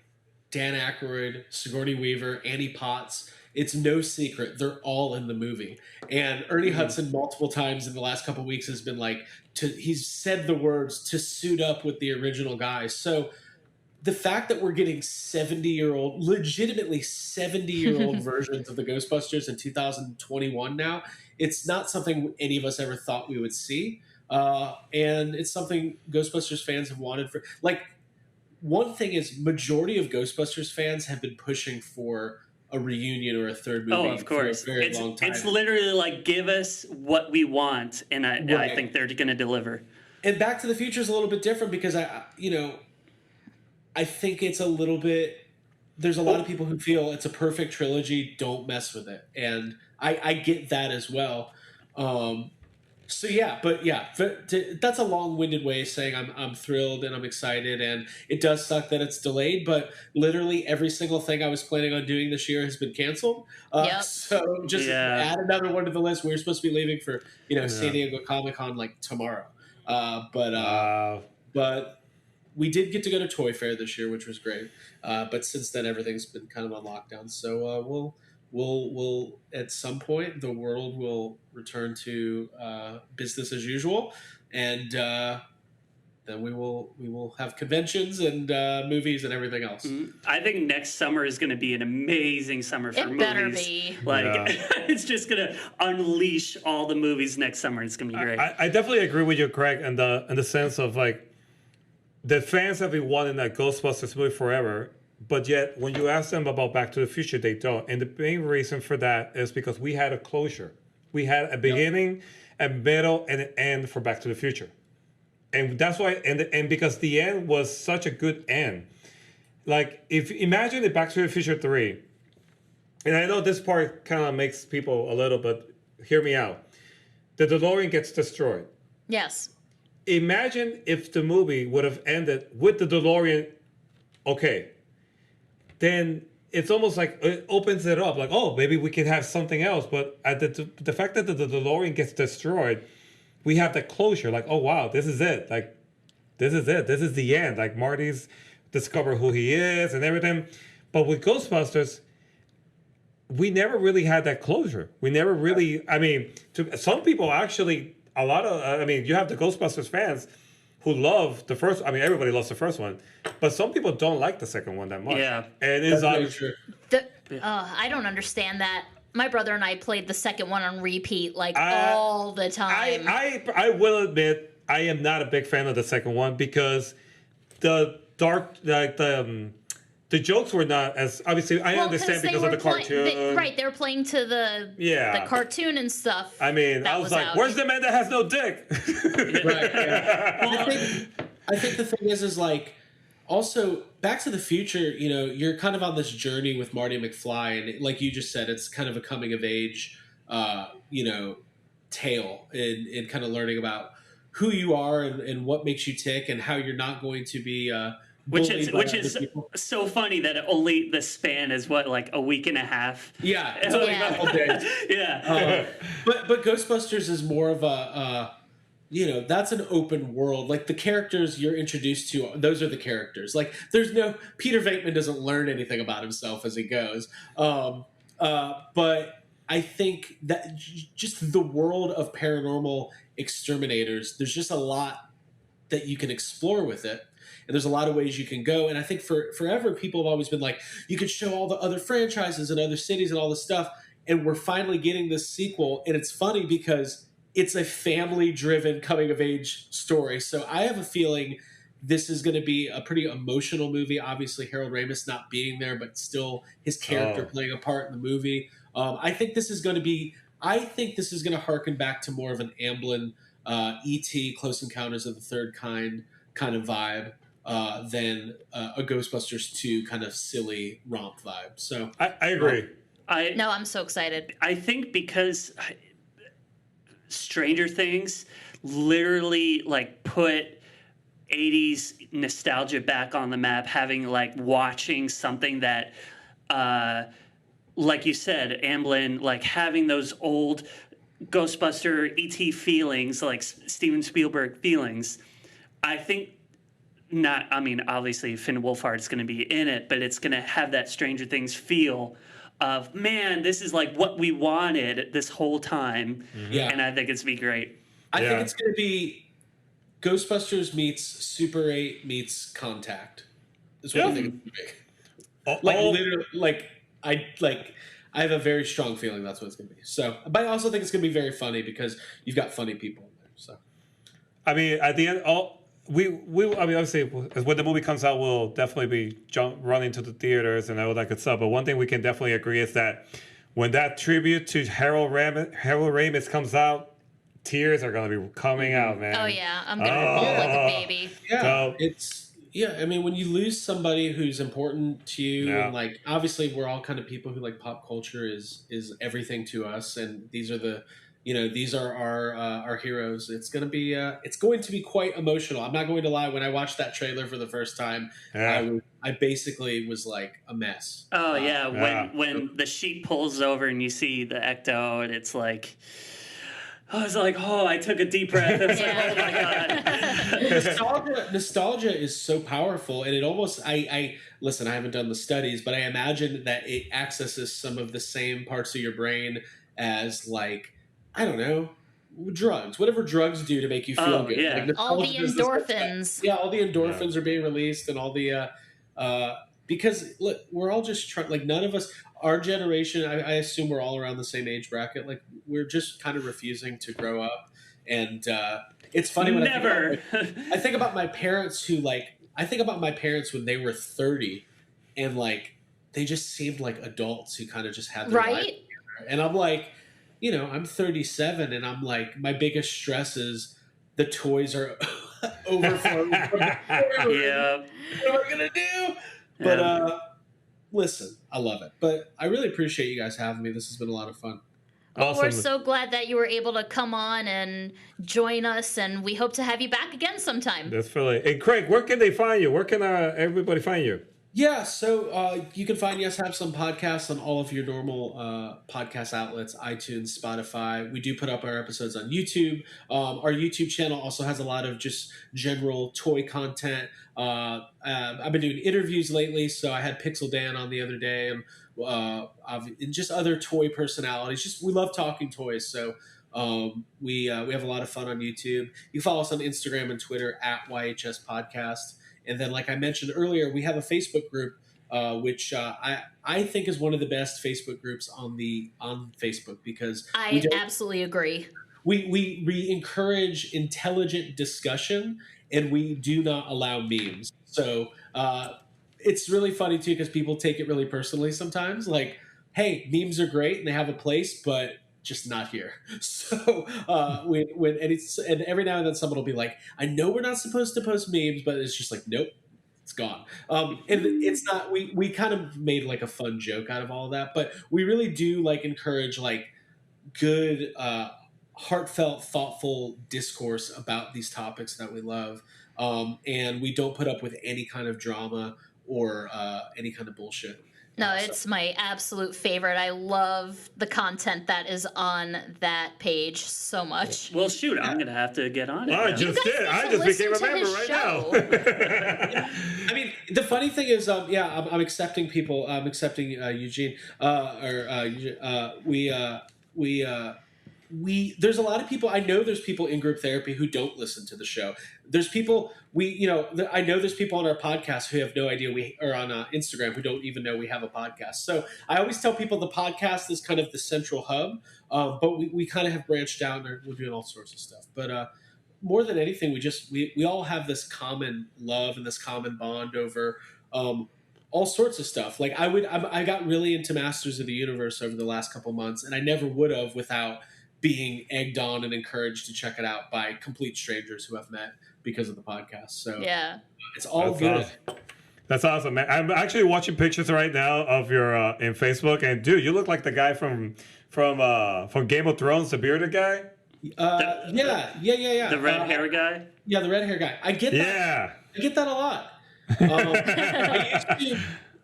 Dan Aykroyd, Sigourney Weaver, Annie Potts. It's no secret they're all in the movie. And Ernie Hudson multiple times in the last couple of weeks has been like, he's said the words to suit up with the original guys. So the fact that we're getting legitimately 70-year-old versions of the Ghostbusters in 2021 now, it's not something any of us ever thought we would see. And it's something Ghostbusters fans have wanted for, like, one thing is majority of Ghostbusters fans have been pushing for a reunion or a third movie. Oh, of course. For a very long time. It's literally like, give us what we want, and I think they're going to deliver. And Back to the Future is a little bit different because I think it's a little bit. There's a lot of people who feel it's a perfect trilogy. Don't mess with it, and I get that as well. That's a long-winded way of saying I'm thrilled and I'm excited, and it does suck that it's delayed. But literally every single thing I was planning on doing this year has been canceled. So just add another one to the list. We're supposed to be leaving for San Diego Comic-Con like tomorrow, but we did get to go to Toy Fair this year, which was great. But since then, everything's been kind of on lockdown. So we'll at some point the world will return to business as usual, and then we will have conventions and movies and everything else. I think next summer is going to be an amazing summer for movies. It better be. It's just going to unleash all the movies next summer. It's going to be great. I definitely agree with you, Craig, in the sense of like the fans have been wanting that Ghostbusters movie forever. But yet, when you ask them about Back to the Future, they don't. And the main reason for that is because we had a closure. We had a beginning, a middle, and an end for Back to the Future. And that's why, and because the end was such a good end. Like, if imagine if Back to the Future 3, and I know this part kind of makes people a little, but hear me out. The DeLorean gets destroyed. Yes. Imagine if the movie would have ended with the DeLorean, okay. Then it's almost like it opens it up, like, oh, maybe we can have something else. But at the fact that the DeLorean gets destroyed, we have that closure, like, oh, wow, this is it. Like, this is it. This is the end. Like, Marty's discovered who he is and everything. But with Ghostbusters, we never really had that closure. We never really, some people actually, you have the Ghostbusters fans who love the first. Everybody loves the first one, but some people don't like the second one that much. Yeah, and it's true. I don't understand that. My brother and I played the second one on repeat all the time. I will admit I am not a big fan of the second one because the jokes were not as obviously. I understand because of the cartoon. They were playing to the cartoon and stuff. I was like, "Where's the man that has no dick?" Right. Yeah. I think the thing is like also, Back to the Future, you're kind of on this journey with Marty McFly, and like you just said, it's kind of a coming of age, tale, and kind of learning about who you are and what makes you tick, and how you're not going to be which bullied by is other people. so funny that only the span is what, like a week and a half. Yeah, it's only a couple days. Yeah. But Ghostbusters is more of a that's an open world. Like the characters you're introduced to, those are the characters. Like there's no Peter Venkman doesn't learn anything about himself as he goes. But I think that just the world of paranormal exterminators, there's just a lot that you can explore with it. And there's a lot of ways you can go. And I think forever, people have always been like, you could show all the other franchises and other cities and all this stuff. And we're finally getting this sequel. And it's funny because it's a family-driven coming-of-age story. So I have a feeling this is going to be a pretty emotional movie. Obviously, Harold Ramis not being there, but still his character playing a part in the movie. I think this is going to harken back to more of an Amblin, E.T., Close Encounters of the Third Kind of vibe. Than a Ghostbusters 2 kind of silly romp vibe. So I agree. No, I'm so excited. I think because Stranger Things literally like put 80s nostalgia back on the map, having like watching something that like you said, Amblin, like having those old Ghostbuster E.T. feelings, like Steven Spielberg feelings. I think obviously Finn Wolfhard is going to be in it, but it's going to have that Stranger Things feel of, man, this is like what we wanted this whole time. Yeah. And I think it's going to be great. I think it's going to be Ghostbusters meets Super 8 meets Contact. That's what I think it's going to be. I have a very strong feeling that's what it's going to be. So, but I also think it's going to be very funny because you've got funny people in there. So, I mean, at the end, obviously, when the movie comes out, we'll definitely be running to the theaters and all that good stuff. But one thing we can definitely agree is that when that tribute to Harold Ramis comes out, tears are going to be coming out, man. Oh, yeah. I'm going to roll like a baby. Yeah. I mean, when you lose somebody who's important to you, and like, obviously we're all kind of people who like pop culture is everything to us. And these are our heroes. It's going to be quite emotional. I'm not going to lie. When I watched that trailer for the first time, I basically was like a mess. Oh yeah. When the sheet pulls over and you see the ecto, and it's like, I was like, I took a deep breath. I was like, oh my God. Nostalgia is so powerful, and it almost, listen, I haven't done the studies, but I imagine that it accesses some of the same parts of your brain as like, I don't know, drugs, whatever drugs do to make you feel good. Yeah. Like all the endorphins. Yeah, all the endorphins are being released, and all the because look, we're all just trying. Like none of us, our generation, I assume we're all around the same age bracket. Like we're just kind of refusing to grow up, and it's funny when I think about my parents when they were 30, and like they just seemed like adults who kind of just had their life together. And I'm like, I'm 37, and I'm like, my biggest stress is the toys are overflowing. Yeah. What am I gonna do? But listen, I love it. But I really appreciate you guys having me. This has been a lot of fun. Well, Awesome. we're so glad that you were able to come on and join us, and we hope to have you back again sometime. That's really. Hey, Craig, where can they find you? Where can everybody find you? Yeah, so you can find Yes Have Some podcasts on all of your normal podcast outlets, iTunes, Spotify. We do put up our episodes on YouTube. Our YouTube channel also has a lot of just general toy content. I've been doing interviews lately, so I had Pixel Dan on the other day, and just other toy personalities. We love talking toys, so we have a lot of fun on YouTube. You can follow us on Instagram and Twitter at YHS Podcast. And then, like I mentioned earlier, we have a Facebook group, which I think is one of the best Facebook groups on Facebook because I absolutely agree. We encourage intelligent discussion, and we do not allow memes. So it's really funny too because people take it really personally sometimes. Like, hey, memes are great and they have a place, but just not here. So and every now and then someone will be like, I know we're not supposed to post memes, but it's just like, nope, It's gone. And it's not. We kind of made like a fun joke out of all of that, but we really do like encourage like good, heartfelt, thoughtful discourse about these topics that we love, and we don't put up with any kind of drama or any kind of bullshit. No, it's my absolute favorite. I love the content that is on that page so much. Well, shoot, I'm going to have to get on it. I just did. I just became a member right now. I mean, the funny thing is, I'm accepting people. I'm accepting Eugene. There's a lot of people. I know there's people in group therapy who don't listen to the show. There's people I know there's people on our podcast who have no idea or on Instagram who don't even know we have a podcast. So I always tell people the podcast is kind of the central hub, but we kind of have branched out and we're doing all sorts of stuff. But more than anything, we all have this common love and this common bond over all sorts of stuff. Like I got really into Masters of the Universe over the last couple months, and I never would have without being egged on and encouraged to check it out by complete strangers who I've met because of the podcast. So yeah, it's all good. Awesome. That's awesome, man. I'm actually watching pictures right now of your in Facebook, and dude, you look like the guy from Game of Thrones, the bearded guy. Yeah. The red hair guy. Yeah, the red hair guy. I get that. Yeah, I get that a lot.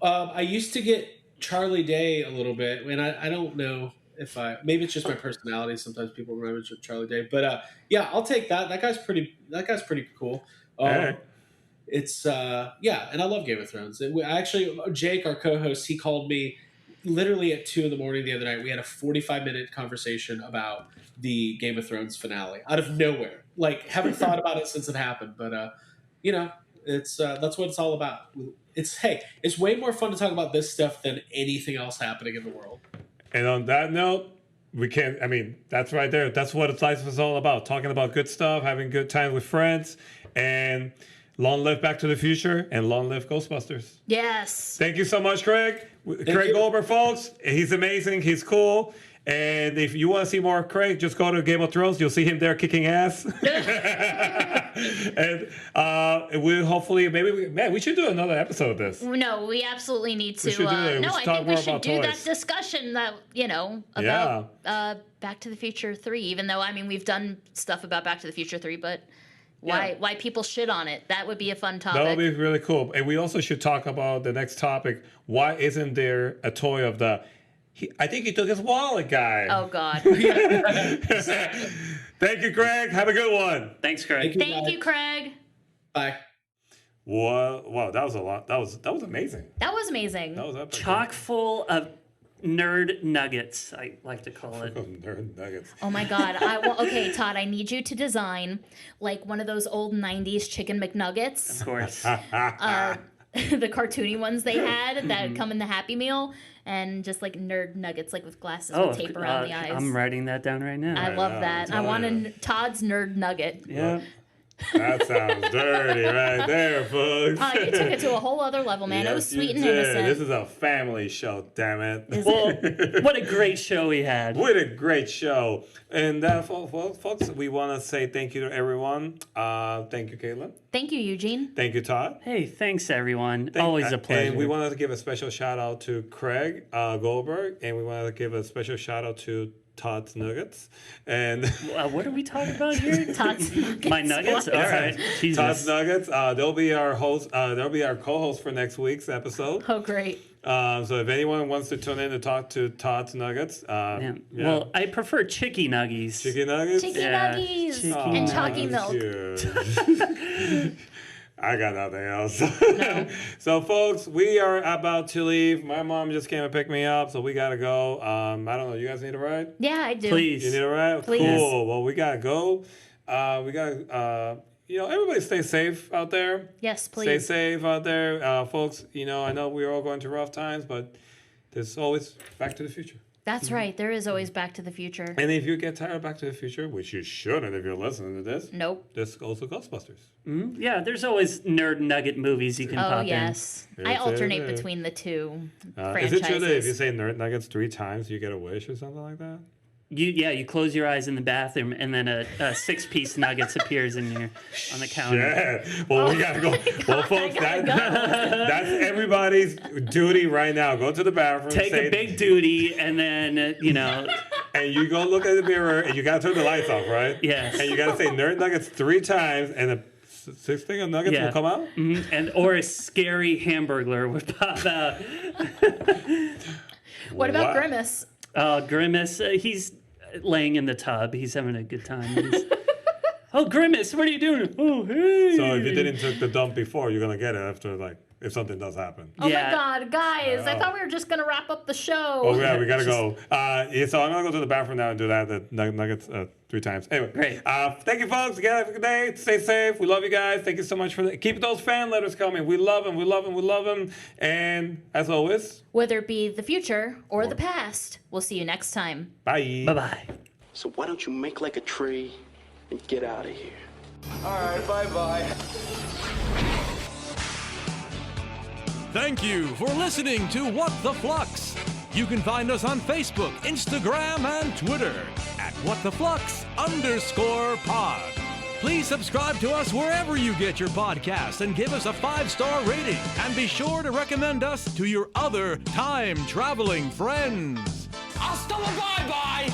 I used to get Charlie Day a little bit, and I don't know if maybe it's just my personality. Sometimes people remember Charlie Day, but yeah, I'll take that. That guy's pretty cool. It's and I love Game of Thrones. Actually, Jake, our co-host, he called me literally at 2 a.m. the other night. We had a 45-minute conversation about the Game of Thrones finale out of nowhere. Like, haven't thought about it since it happened, but it's that's what it's all about. It's way more fun to talk about this stuff than anything else happening in the world. and on that note, that's right there. That's what life is all about. Talking about good stuff, having good time with friends, and long live Back to the Future and long live Ghostbusters. Yes. Thank you so much, Craig. Craig Goldberg, folks. He's amazing. He's cool. And if you want to see more of Craig, just go to Game of Thrones. You'll see him there kicking ass. And we'll hopefully, we should do another episode of this. No, we absolutely need to. We should do it. No, I think we should do that discussion that, about Back to the Future 3, even though, we've done stuff about Back to the Future 3, but why people shit on it. That would be a fun topic. That would be really cool. And we also should talk about the next topic. Why isn't there a toy of I think he took his wallet guy. Oh, God. Thank you, Craig. Have a good one. Thanks, Craig. Thank you, Craig. Bye. Wow, that was a lot. That was amazing. That was amazing. That was epic. Chock full of nerd nuggets, I like to call it. Nerd nuggets. Oh my God. Okay, Todd, I need you to design like one of those old 90s chicken McNuggets. Of course. The cartoony ones they had that come in the Happy Meal, and just like nerd nuggets, like with glasses with tape around the eyes. I'm writing that down right now. I love that. I want Todd's nerd nugget. Yeah. That sounds dirty right there, folks. You took it to a whole other level, man. Yes, it was sweet you and did. innocent. This is a family show, damn it. Well, what a great show we had. What a great show. And folks, we want to say thank you to everyone. Thank you, Caitlin. Thank you, Eugene. Thank you, Todd. Hey, thanks, everyone. Always a pleasure. And we wanted to give a special shout out to Craig Goldberg, and we wanted to give a special shout out to Todd's Nuggets. And what are we talking about here? Todd's Nuggets. My Nuggets? All right. Jesus. Todd's Nuggets. They'll be our host. They'll be our co-host for next week's episode. Oh, great. So if anyone wants to tune in to talk to Todd's Nuggets, Well, I prefer Chicky Nuggies. Chicken Nuggets? Chicky Nuggies and chalky milk. I got nothing else. No. So, folks, we are about to leave. My mom just came and picked me up, so we got to go. I don't know. You guys need a ride? Yeah, I do. Please. You need a ride? Please. Cool. Well, we got to go. We got to, everybody stay safe out there. Yes, please. Stay safe out there. Folks, I know we're all going through rough times, but there's always Back to the Future. That's right. There is always Back to the Future. And if you get tired of Back to the Future, which you shouldn't if you're listening to this, Nope. there's also Ghostbusters. Mm-hmm. Yeah, there's always nerd nugget movies you can pop yes. I alternate between the two Is franchises. it true that if you say Nerd Nuggets 3 times, you get a wish or something like that? You close your eyes in the bathroom, and then a 6-piece nuggets appears on the counter. Yeah. Well, we gotta go. Well, folks, that's everybody's duty right now. Go to the bathroom. Take a big duty, and then and you go look at the mirror, and you gotta turn the lights off, right? Yes. And you gotta say "nerd nuggets" 3 times, and the 6th thing of nuggets will come out. Mm-hmm. Or a scary hamburglar would pop out. What about Grimace? Oh, Grimace, he's laying in the tub. He's having a good time. Oh, Grimace, what are you doing? Oh, hey. So if you didn't take the dump before, you're gonna get it after, like, if something does happen. Oh my God, guys! I thought we were just gonna wrap up the show. Oh yeah, we gotta go. So I'm gonna go to the bathroom now and do that. The nuggets 3 times. Anyway, great. Thank you, folks. Again, have a good day. Stay safe. We love you guys. Thank you so much for keep those fan letters coming. We love them. We love them. We love them. And as always, whether it be the future or the past, we'll see you next time. Bye. Bye bye. So why don't you make like a tree and get out of here? All right, bye-bye. Thank you for listening to What the Flux. You can find us on Facebook, Instagram, and Twitter at WhatTheFlux_pod. Please subscribe to us wherever you get your podcasts and give us a 5-star rating. And be sure to recommend us to your other time-traveling friends. Hasta la bye-bye!